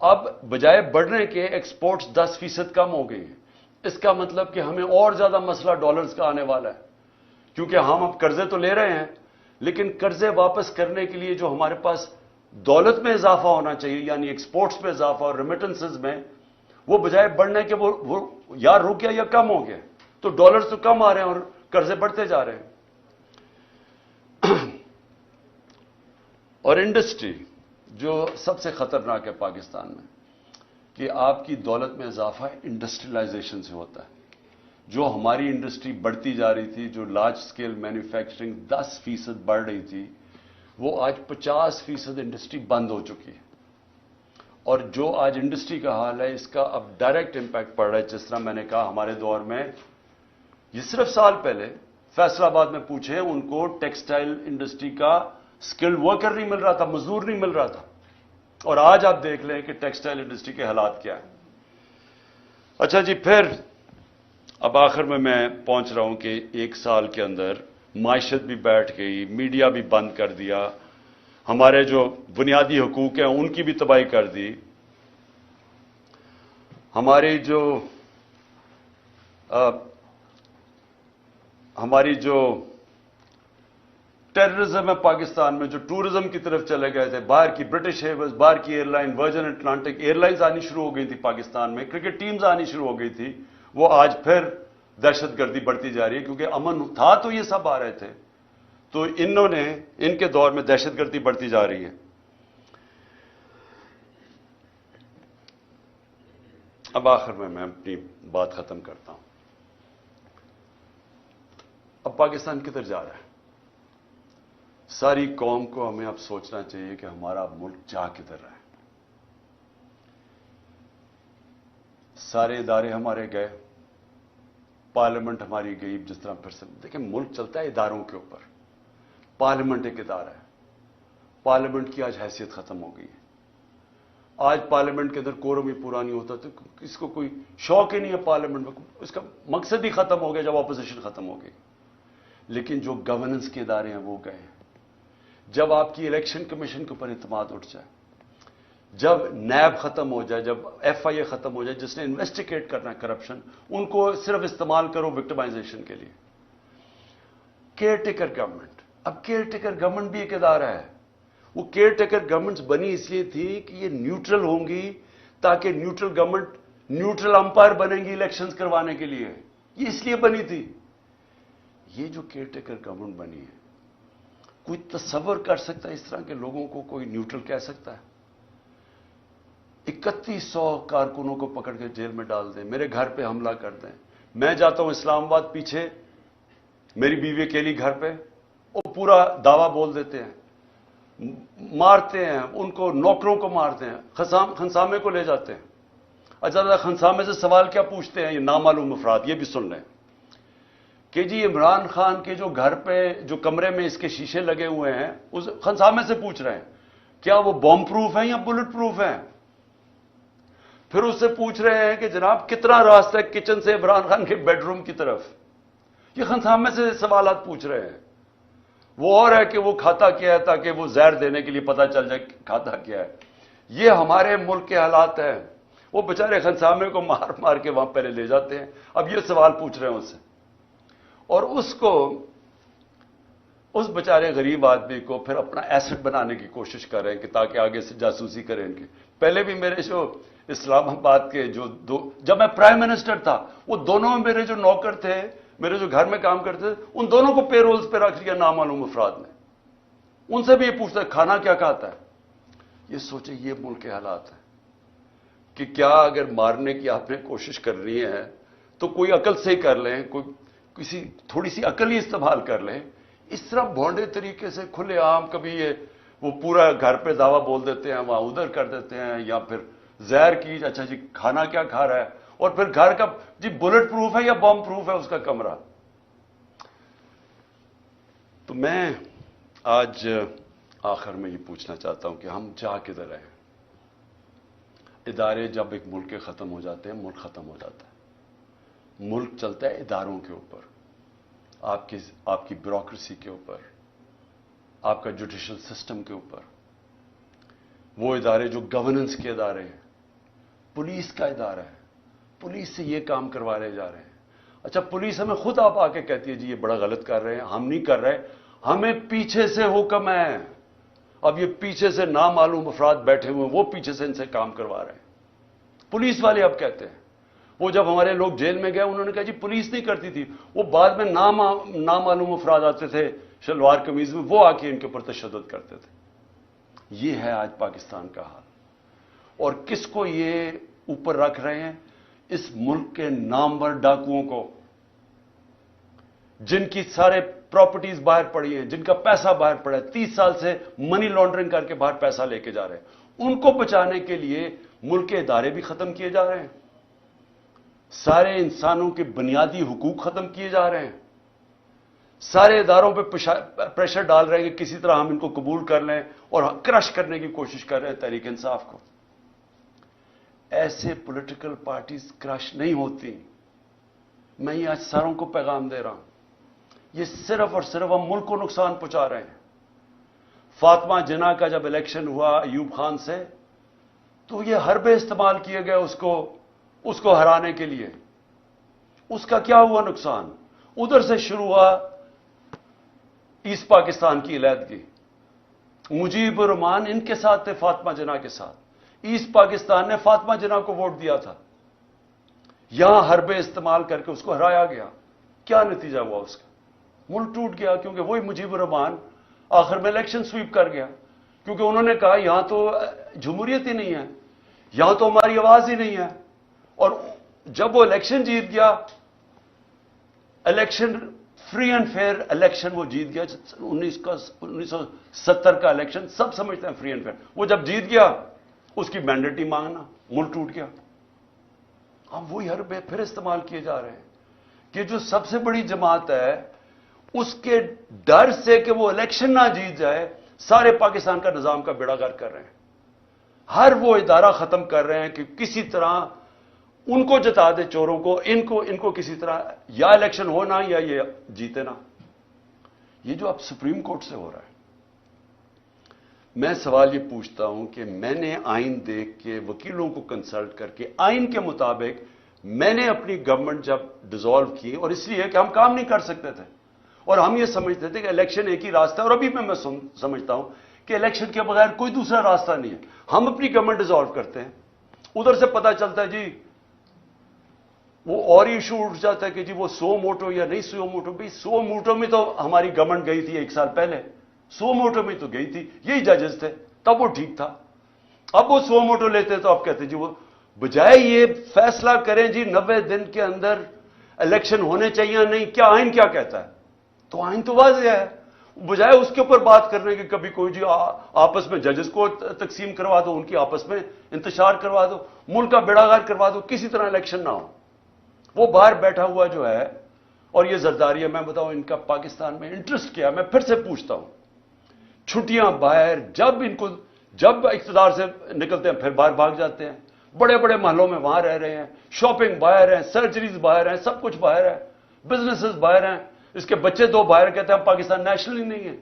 اب بجائے بڑھنے کے ایکسپورٹس 10% کم ہو گئی ہیں. اس کا مطلب کہ ہمیں اور زیادہ مسئلہ ڈالرز کا آنے والا ہے، کیونکہ ہم اب قرضے تو لے رہے ہیں، لیکن قرضے واپس کرنے کے لیے جو ہمارے پاس دولت میں اضافہ ہونا چاہیے، یعنی ایکسپورٹس میں اضافہ اور ریمیٹنسز میں، وہ بجائے بڑھنے کے وہ یا رک گیا یا کم ہو گیا. تو ڈالرز تو کم آ رہے ہیں اور قرضے بڑھتے جا رہے ہیں. اور انڈسٹری جو سب سے خطرناک ہے پاکستان میں، کہ آپ کی دولت میں اضافہ انڈسٹریلائزیشن سے ہوتا ہے. جو ہماری انڈسٹری بڑھتی جا رہی تھی, جو لارج سکیل مینوفیکچرنگ 10% بڑھ رہی تھی, وہ آج 50% انڈسٹری بند ہو چکی ہے. اور جو آج انڈسٹری کا حال ہے, اس کا اب ڈائریکٹ امپیکٹ پڑ رہا ہے. جس طرح میں نے کہا, ہمارے دور میں یہ صرف سال پہلے فیصل آباد میں پوچھیں, ان کو ٹیکسٹائل انڈسٹری کا اسکلڈ ورکر نہیں مل رہا تھا, مزدور نہیں مل رہا تھا. اور آج آپ دیکھ لیں کہ ٹیکسٹائل انڈسٹری کے حالات کیا ہیں. اچھا جی, پھر اب آخر میں پہنچ رہا ہوں کہ 1 سال کے اندر معیشت بھی بیٹھ گئی, میڈیا بھی بند کر دیا, ہمارے جو بنیادی حقوق ہیں ان کی بھی تباہی کر دی, ہماری جو ٹیررزم ہے پاکستان میں, جو ٹورزم کی طرف چلے گئے تھے, باہر کی برٹش ایئرویز, باہر کی airline, Virgin Atlantic airlines آنی شروع ہو گئی تھی پاکستان میں, کرکٹ ٹیمز آنی شروع ہو گئی تھی, وہ آج پھر دہشت گردی بڑھتی جا رہی ہے. کیونکہ امن تھا تو یہ سب آ رہے تھے, تو ان کے دور میں دہشت گردی بڑھتی جا رہی ہے. اب آخر میں اپنی بات ختم کرتا ہوں. اب پاکستان کدھر جا رہا ہے؟ ساری قوم کو ہمیں اب سوچنا چاہیے کہ ہمارا ملک جا کدھر رہا ہے. سارے ادارے ہمارے گئے, پارلیمنٹ ہماری گئی. جس طرح پھر سے دیکھیں, ملک چلتا ہے اداروں کے اوپر. پارلیمنٹ ایک ادارہ ہے, پارلیمنٹ کی آج حیثیت ختم ہو گئی ہے. آج پارلیمنٹ کے اندر کورم ہی پورا نہیں ہوتا, تو اس کو کوئی شوق ہی نہیں ہے پارلیمنٹ میں, اس کا مقصد ہی ختم ہو گیا جب اپوزیشن ختم ہو گئی. لیکن جو گورننس کے ادارے ہیں وہ گئے ہیں. جب آپ کی الیکشن کمیشن کے اوپر اعتماد اٹھ جائے, جب نیب ختم ہو جائے, جب ایف آئی اے ختم ہو جائے, جس نے انویسٹیگیٹ کرنا ہے کرپشن, ان کو صرف استعمال کرو وکٹمائزیشن کے لیے. کیئر ٹیکر گورنمنٹ, اب کیئر ٹیکر گورنمنٹ بھی ایک ادارہ ہے. وہ کیئر ٹیکر گورنمنٹس بنی اس لیے تھی کہ یہ نیوٹرل ہوں گی, تاکہ نیوٹرل گورنمنٹ نیوٹرل امپائر بنیں گی الیکشنز کروانے کے لیے. یہ اس لیے بنی تھی. یہ جو کیئر ٹیکر گورنمنٹ بنی ہے, کوئی تصور کر سکتا ہے اس طرح کے لوگوں کو کوئی نیوٹرل کہہ سکتا ہے؟ 3100 کارکنوں کو پکڑ کے جیل میں ڈال دیں, میرے گھر پہ حملہ کر دیں. میں جاتا ہوں اسلام آباد, پیچھے میری بیوی اکیلی گھر پہ, وہ پورا دعویٰ بول دیتے ہیں, مارتے ہیں ان کو, نوکروں کو مارتے ہیں, خنسامے کو لے جاتے ہیں. اچھا, خنسامے سے سوال کیا پوچھتے ہیں یہ نامعلوم افراد؟ یہ بھی سن لیں کہ جی عمران خان کے جو گھر پہ جو کمرے میں اس کے شیشے لگے ہوئے ہیں, اس خنسامے سے پوچھ رہے ہیں کیا وہ بم پروف ہیں یا بلٹ پروف ہیں. پھر اس سے پوچھ رہے ہیں کہ جناب کتنا راستہ ہے کچن سے عمران خان کے بیڈ روم کی طرف. یہ خنسامے سے سوالات پوچھ رہے ہیں. وہ اور ہے کہ وہ کھاتا کیا ہے, تاکہ وہ زہر دینے کے لیے پتہ چل جائے کھاتا کیا ہے. یہ ہمارے ملک کے حالات ہیں. وہ بیچارے خنسامے کو مار مار کے وہاں پہلے لے جاتے ہیں. اب یہ سوال پوچھ رہے ہیں اس سے, اور اس بیچارے غریب آدمی کو پھر اپنا ایسٹ بنانے کی کوشش کر رہے ہیں کہ تاکہ آگے سے جاسوسی کریں ان کی. پہلے بھی میرے جو اسلام آباد کے جب میں پرائم منسٹر تھا, وہ دونوں میرے جو نوکر تھے, میرے جو گھر میں کام کرتے تھے, ان دونوں کو پے رولز پہ رکھ لیا نامعلوم افراد نے. ان سے بھی یہ پوچھتا ہے کھانا کیا کھاتا ہے. یہ سوچیں, یہ ملک کے حالات ہیں کہ کیا اگر مارنے کی آپ نے کوشش کر رہی ہے تو کوئی عقل سے ہی کر لیں, کسی تھوڑی سی عقل ہی استعمال کر لیں. اس طرح بھونڈے طریقے سے کھلے عام کبھی وہ پورا گھر پہ دعویٰ بول دیتے ہیں, وہاں ادھر کر دیتے ہیں, یا پھر زہر کی, اچھا جی کھانا کیا کھا رہا ہے, اور پھر گھر کا جی بلٹ پروف ہے یا بم پروف ہے اس کا کمرہ. تو میں آج آخر میں یہ پوچھنا چاہتا ہوں کہ ہم جا کدھر رہے ہیں. ادارے جب ایک ملک کے ختم ہو جاتے ہیں, ملک ختم ہو جاتا ہے. ملک چلتا ہے اداروں کے اوپر, آپ کی بیوروکریسی کے اوپر, آپ کا جوڈیشل سسٹم کے اوپر. وہ ادارے جو گورننس کے ادارے ہیں, پولیس کا ادارہ ہے, پولیس سے یہ کام کروانے جا رہے ہیں. اچھا, پولیس ہمیں خود آپ آ کے کہتی ہے جی یہ بڑا غلط کر رہے ہیں, ہم نہیں کر رہے, ہمیں پیچھے سے حکم ہے. اب یہ پیچھے سے نامعلوم افراد بیٹھے ہوئے ہیں, وہ پیچھے سے ان سے کام کروا رہے ہیں. پولیس والے اب کہتے ہیں. وہ جب ہمارے لوگ جیل میں گئے, انہوں نے کہا جی پولیس نہیں کرتی تھی, وہ بعد میں نامعلوم افراد آتے تھے شلوار قمیض میں, وہ آ کے ان کے اوپر تشدد کرتے تھے. یہ ہے آج پاکستان کا حال. اور کس کو یہ اوپر رکھ رہے ہیں؟ اس ملک کے نامور ڈاکوؤں کو, جن کی سارے پراپرٹیز باہر پڑی ہیں, جن کا پیسہ باہر پڑا ہے, 30 سال سے منی لانڈرنگ کر کے باہر پیسہ لے کے جا رہے ہیں, ان کو بچانے کے لیے ملک کے ادارے بھی ختم کیے جا رہے ہیں, سارے انسانوں کے بنیادی حقوق ختم کیے جا رہے ہیں, سارے اداروں پہ پریشر ڈال رہے ہیں کہ کسی طرح ہم ان کو قبول کر لیں اور کرش کرنے کی کوشش کر رہے ہیں تحریک انصاف کو. ایسے پولیٹیکل پارٹیز کرش نہیں ہوتی. میں یہ آج ساروں کو پیغام دے رہا ہوں, یہ صرف اور صرف ہم ملک کو نقصان پہنچا رہے ہیں. فاطمہ جناح کا جب الیکشن ہوا ایوب خان سے, تو یہ حربے استعمال کیے گئے اس کو ہرانے کے لیے. اس کا کیا ہوا نقصان؟ ادھر سے شروع ہوا ایسٹ پاکستان کی علیحدگی. مجیب الرحمان ان کے ساتھ تھے, فاطمہ جناح کے ساتھ. ایسٹ پاکستان نے فاطمہ جناح کو ووٹ دیا تھا. یہاں حربے استعمال کر کے اس کو ہرایا گیا. کیا نتیجہ ہوا اس کا؟ ملک ٹوٹ گیا, کیونکہ وہی مجیب الرحمان آخر میں الیکشن سویپ کر گیا, کیونکہ انہوں نے کہا یہاں تو جمہوریت ہی نہیں ہے, یہاں تو ہماری آواز ہی نہیں ہے. اور جب وہ الیکشن جیت گیا, election free and fair election وہ جیت گیا, 1970 کا الیکشن سب سمجھتے ہیں فری اینڈ فیئر. وہ جب جیت گیا اس کی مینڈیٹ ہی مانگنا, ملک ٹوٹ گیا. اب وہی حربے پھر استعمال کیے جا رہے ہیں کہ جو سب سے بڑی جماعت ہے اس کے ڈر سے کہ وہ الیکشن نہ جیت جائے, سارے پاکستان کا نظام کا بیڑا غرق کر رہے ہیں. ہر وہ ادارہ ختم کر رہے ہیں کہ کسی طرح ان کو جتا دے, چوروں کو, ان کو کسی طرح یا الیکشن ہونا یا یہ جیتے نا. یہ جو اب سپریم کورٹ سے ہو رہا ہے, میں سوال یہ پوچھتا ہوں کہ میں نے آئین دیکھ کے, وکیلوں کو کنسلٹ کر کے, آئین کے مطابق میں نے اپنی گورنمنٹ جب ڈیزالو کی, اور اس لیے کہ ہم کام نہیں کر سکتے تھے اور ہم یہ سمجھتے تھے کہ الیکشن ایک ہی راستہ ہے, اور ابھی میں سمجھتا ہوں کہ الیکشن کے بغیر کوئی دوسرا راستہ نہیں ہے. ہم اپنی گورنمنٹ ڈیزالو کرتے ہیں, ادھر سے پتا چلتا ہے جی وہ اور ایشو اٹھ جاتا ہے کہ جی وہ 100 موٹو یا نہیں 100 موٹو. بھی 100 موٹو میں تو ہماری گورنمنٹ گئی تھی 1 سال پہلے, 100 موٹو میں تو گئی تھی, یہی ججز تھے, تب وہ ٹھیک تھا. اب وہ 100 موٹو لیتے تو اب کہتے جی وہ بجائے یہ فیصلہ کریں جی 90 دن کے اندر الیکشن ہونے چاہیے نہیں, کیا آئین کیا کہتا ہے؟ تو آئین تو واضح ہے. بجائے اس کے اوپر بات کرنے کہ کبھی کوئی جی آپس میں ججز کو تقسیم کروا دو, ان کی آپس میں انتشار کروا دو, ملک کا بیڑا غرق کروا دو, کسی طرح الیکشن نہ ہو. وہ باہر بیٹھا ہوا جو ہے, اور یہ زرداری, میں بتاؤں ان کا پاکستان میں انٹرسٹ کیا. میں پھر سے پوچھتا ہوں, چھٹیاں باہر, جب اقتدار سے نکلتے ہیں پھر باہر بھاگ جاتے ہیں, بڑے بڑے محلوں میں وہاں رہ رہے ہیں, شاپنگ باہر ہیں, سرجریز باہر ہیں, سب کچھ باہر ہے, بزنسز باہر ہیں, اس کے بچے 2 باہر کہتے ہیں پاکستان نیشنل ہی نہیں ہے.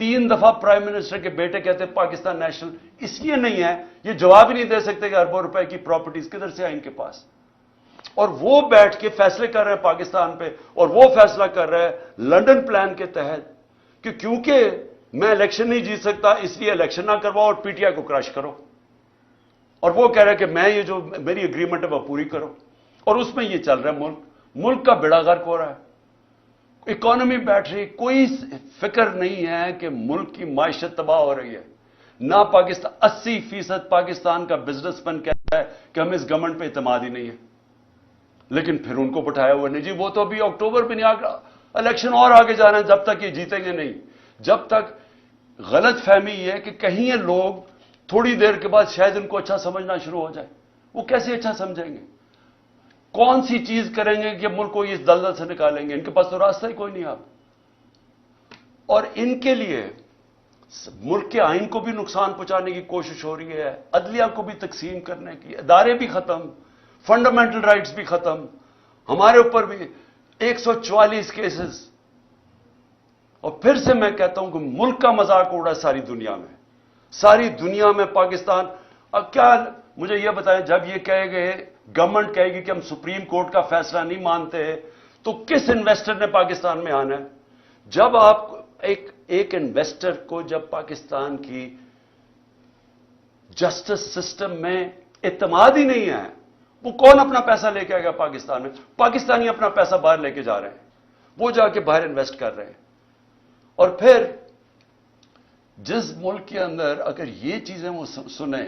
3 دفعہ پرائم منسٹر کے بیٹے کہتے ہیں پاکستان نیشنل اس لیے نہیں ہے, یہ جواب ہی نہیں دے سکتے کہ اربوں روپے کی پراپرٹیز کدھر سے آئیں ان کے پاس. اور وہ بیٹھ کے فیصلے کر رہے ہیں پاکستان پہ, اور وہ فیصلہ کر رہے ہیں لنڈن پلان کے تحت کہ کیونکہ میں الیکشن نہیں جیت سکتا اس لیے الیکشن نہ کرواؤ اور پی ٹی آئی کو کرش کرو. اور وہ کہہ رہے ہیں کہ میں یہ جو میری اگریمنٹ ہے وہ پوری کرو, اور اس میں یہ چل رہا ہے, ملک کا بیڑا غرق ہو رہا ہے, اکانومی بیٹھ رہی, کوئی فکر نہیں ہے کہ ملک کی معیشت تباہ ہو رہی ہے. نہ پاکستان, 80% پاکستان کا بزنس مین کہتا ہے کہ ہمیں اس گورنمنٹ پہ اعتماد ہی نہیں ہے, لیکن پھر ان کو بٹھایا ہوا نہیں جی وہ تو ابھی اکتوبر میں نہیں آ گیا, الیکشن اور آگے جا رہے ہیں, جب تک یہ جیتیں گے نہیں. جب تک غلط فہمی یہ ہے کہ کہیں یہ لوگ تھوڑی دیر کے بعد شاید ان کو اچھا سمجھنا شروع ہو جائے. وہ کیسے اچھا سمجھیں گے؟ کون سی چیز کریں گے کہ ملک کو اس دلدل سے نکالیں گے؟ ان کے پاس تو راستہ ہی کوئی نہیں. آپ اور ان کے لیے ملک کے آئین کو بھی نقصان پہنچانے کی کوشش ہو رہی ہے, عدلیہ کو بھی تقسیم کرنے کی, ادارے بھی ختم, فنڈامنٹل رائٹس بھی ختم, ہمارے اوپر بھی 144 کیسز. اور پھر سے میں کہتا ہوں کہ ملک کا مذاق اڑا ساری دنیا میں, ساری دنیا میں پاکستان. اب کیا مجھے یہ بتائیں, جب یہ کہے گئے گورنمنٹ کہے گی کہ ہم سپریم کورٹ کا فیصلہ نہیں مانتے, تو کس انویسٹر نے پاکستان میں آنا ہے؟ جب آپ ایک انویسٹر کو جب پاکستان کی جسٹس سسٹم میں اعتماد ہی نہیں ہے, وہ کون اپنا پیسہ لے کے آئے گا پاکستان میں؟ پاکستانی اپنا پیسہ باہر لے کے جا رہے ہیں, وہ جا کے باہر انویسٹ کر رہے ہیں. اور پھر جس ملک کے اندر اگر یہ چیزیں وہ سنیں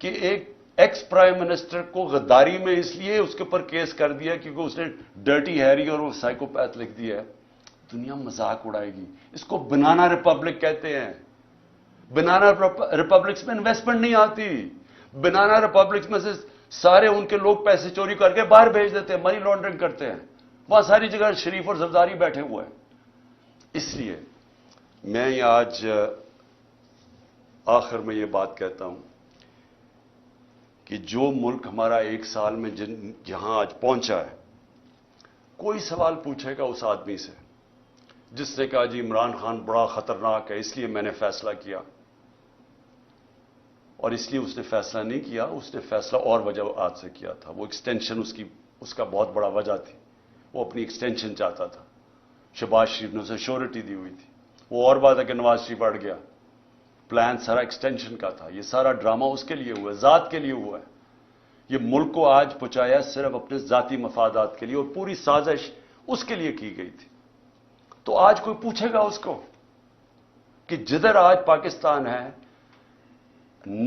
کہ ایک ایکس پرائم منسٹر کو غداری میں اس لیے اس کے اوپر کیس کر دیا کیونکہ اس نے ڈرٹی ہیری اور وہ سائیکوپیتھ لکھ دیا ہے. دنیا مذاق اڑائے گی. اس کو بنانا ریپبلک کہتے ہیں. بنانا ریپبلکس میں انویسٹمنٹ نہیں آتی. بنانا ریپبلکس میں سے سارے ان کے لوگ پیسے چوری کر کے باہر بھیج دیتے ہیں, منی لانڈرنگ کرتے ہیں. وہاں ساری جگہ شریف اور زرداری بیٹھے ہوئے ہیں. اس لیے میں آج آخر میں یہ بات کہتا ہوں کہ جو ملک ہمارا ایک سال میں جہاں آج پہنچا ہے, کوئی سوال پوچھے گا اس آدمی سے جس نے کہا جی عمران خان بڑا خطرناک ہے اس لیے میں نے فیصلہ کیا, اور اس لیے اس نے فیصلہ نہیں کیا, اس نے فیصلہ اور وجوہات سے کیا تھا. وہ ایکسٹینشن اس کا بہت بڑا وجہ تھی. وہ اپنی ایکسٹینشن چاہتا تھا. شہباز شریف نے اسے شیورٹی دی ہوئی تھی. وہ اور بات ہے کہ نواز شریف اڑ گیا. پلان سارا ایکسٹینشن کا تھا. یہ سارا ڈرامہ اس کے لیے ہوا ہے, ذات کے لیے ہوا ہے. یہ ملک کو آج پہنچایا صرف اپنے ذاتی مفادات کے لیے, اور پوری سازش اس کے لیے کی گئی تھی. تو آج کوئی پوچھے گا اس کو کہ جدھر آج پاکستان ہے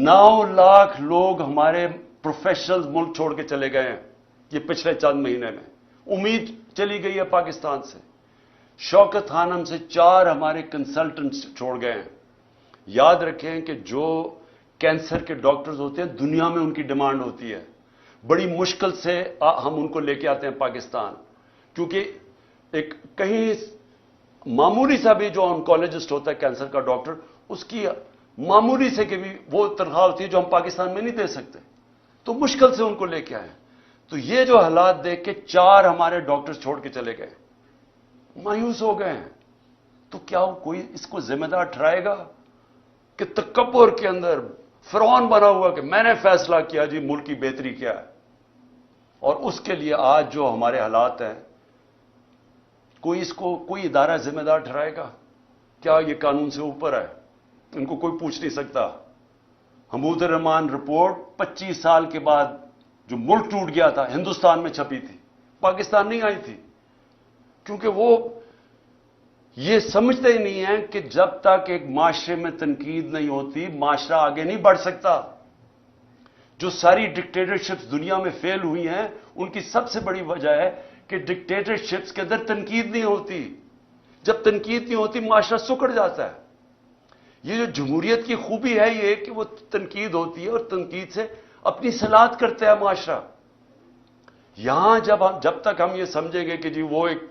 9 لاکھ لوگ ہمارے پروفیشنل ملک چھوڑ کے چلے گئے ہیں یہ پچھلے چند مہینے میں. امید چلی گئی ہے پاکستان سے. شوکت خانم سے 4 ہمارے کنسلٹنٹس چھوڑ گئے ہیں. یاد رکھیں کہ جو کینسر کے ڈاکٹرز ہوتے ہیں دنیا میں ان کی ڈیمانڈ ہوتی ہے. بڑی مشکل سے ہم ان کو لے کے آتے ہیں پاکستان, کیونکہ ایک کہیں معمولی سا بھی جو آنکولوجسٹ ہوتا ہے کینسر کا ڈاکٹر, اس کی معمولی سے کہ بھی وہ تنخواہ ہوتی ہے جو ہم پاکستان میں نہیں دے سکتے, تو مشکل سے ان کو لے کے آئے. تو یہ جو حالات دیکھ کے 4 ہمارے ڈاکٹر چھوڑ کے چلے گئے, مایوس ہو گئے ہیں. تو کیا کوئی اس کو ذمہ دار ٹھہرائے گا کہ تکبر کے اندر فرعون بنا ہوا کہ میں نے فیصلہ کیا جی ملک کی بہتری کیا ہے, اور اس کے لیے آج جو ہمارے حالات ہیں کوئی اس کو کوئی ادارہ ذمہ دار ٹھہرائے گا؟ کیا یہ قانون سے اوپر ہے؟ ان کو کوئی پوچھ نہیں سکتا. حمود الرحمان رپورٹ 25 سال کے بعد جو ملک ٹوٹ گیا تھا ہندوستان میں چھپی تھی, پاکستان نہیں آئی تھی, کیونکہ وہ یہ سمجھتے ہی نہیں ہیں کہ جب تک ایک معاشرے میں تنقید نہیں ہوتی معاشرہ آگے نہیں بڑھ سکتا. جو ساری ڈکٹیٹرشپس دنیا میں فیل ہوئی ہیں ان کی سب سے بڑی وجہ ہے کہ ڈکٹیٹرشپس کے اندر تنقید نہیں ہوتی. جب تنقید نہیں ہوتی معاشرہ سکڑ جاتا ہے. یہ جو جمہوریت کی خوبی ہے یہ کہ وہ تنقید ہوتی ہے اور تنقید سے اپنی صلاحت کرتا ہے معاشرہ. یہاں جب تک ہم یہ سمجھیں گے کہ جی وہ ایک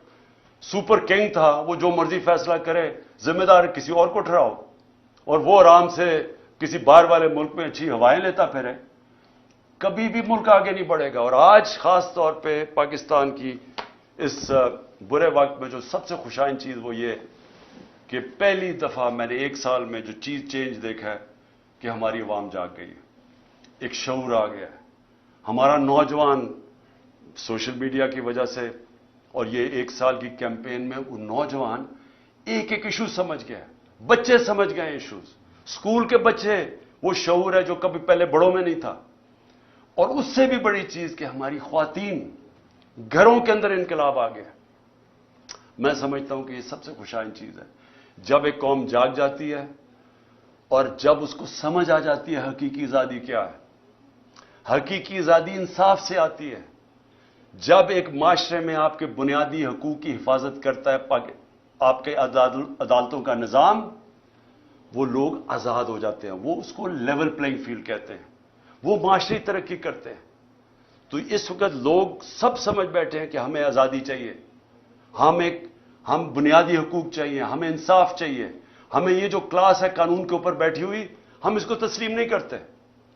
سپر کنگ تھا, وہ جو مرضی فیصلہ کرے, ذمہ دار کسی اور کو ٹھہراؤ, اور وہ آرام سے کسی باہر والے ملک میں اچھی ہوائیں لیتا پھرے, کبھی بھی ملک آگے نہیں بڑھے گا. اور آج خاص طور پہ پاکستان کی اس برے وقت میں جو سب سے خوشائن چیز وہ یہ کہ پہلی دفعہ میں نے 1 سال میں جو چیز چینج دیکھا ہے کہ ہماری عوام جاگ گئی ہے, ایک شعور آ گیا ہے. ہمارا نوجوان سوشل میڈیا کی وجہ سے اور یہ 1 سال کی کیمپین میں وہ نوجوان ایک ایشو سمجھ گئے, بچے سمجھ گئے ایشوز, اسکول کے بچے, وہ شعور ہے جو کبھی پہلے بڑوں میں نہیں تھا. اور اس سے بھی بڑی چیز کہ ہماری خواتین گھروں کے اندر انقلاب آ گیا. میں سمجھتا ہوں کہ یہ سب سے خوشائن چیز ہے جب ایک قوم جاگ جاتی ہے اور جب اس کو سمجھ آ جاتی ہے حقیقی آزادی کیا ہے. حقیقی آزادی انصاف سے آتی ہے. جب ایک معاشرے میں آپ کے بنیادی حقوق کی حفاظت کرتا ہے آپ کے عدالتوں کا نظام, وہ لوگ آزاد ہو جاتے ہیں. وہ اس کو لیول پلینگ فیلڈ کہتے ہیں. وہ معاشری ترقی کرتے ہیں. تو اس وقت لوگ سب سمجھ بیٹھے ہیں کہ ہمیں آزادی چاہیے, ہم بنیادی حقوق چاہیے, ہمیں انصاف چاہیے. ہمیں یہ جو کلاس ہے قانون کے اوپر بیٹھی ہوئی ہم اس کو تسلیم نہیں کرتے.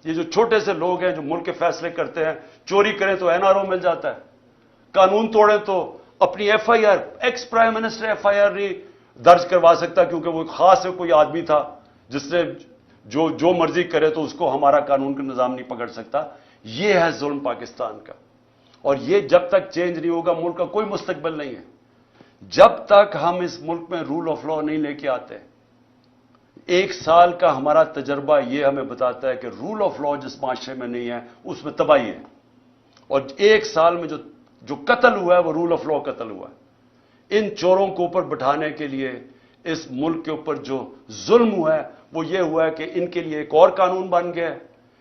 یہ جو چھوٹے سے لوگ ہیں جو ملک کے فیصلے کرتے ہیں, چوری کریں تو NRO مل جاتا ہے, قانون توڑیں تو اپنی FIR, ex prime minister FIR نہیں درج کروا سکتا کیونکہ وہ خاص کوئی آدمی تھا جس نے جو مرضی کرے تو اس کو ہمارا قانون کا نظام نہیں پکڑ سکتا. یہ ہے ظلم پاکستان کا, اور یہ جب تک چینج نہیں ہوگا ملک کا کوئی مستقبل نہیں ہے. جب تک ہم اس ملک میں رول آف لا نہیں لے کے آتے. 1 سال کا ہمارا تجربہ یہ ہمیں بتاتا ہے کہ رول آف لا جس معاشرے میں نہیں ہے اس میں تباہی ہے. اور 1 سال میں جو قتل ہوا ہے وہ رول آف لا قتل ہوا ہے. ان چوروں کو اوپر بٹھانے کے لیے اس ملک کے اوپر جو ظلم ہوا ہے وہ یہ ہوا ہے کہ ان کے لیے ایک اور قانون بن گیا,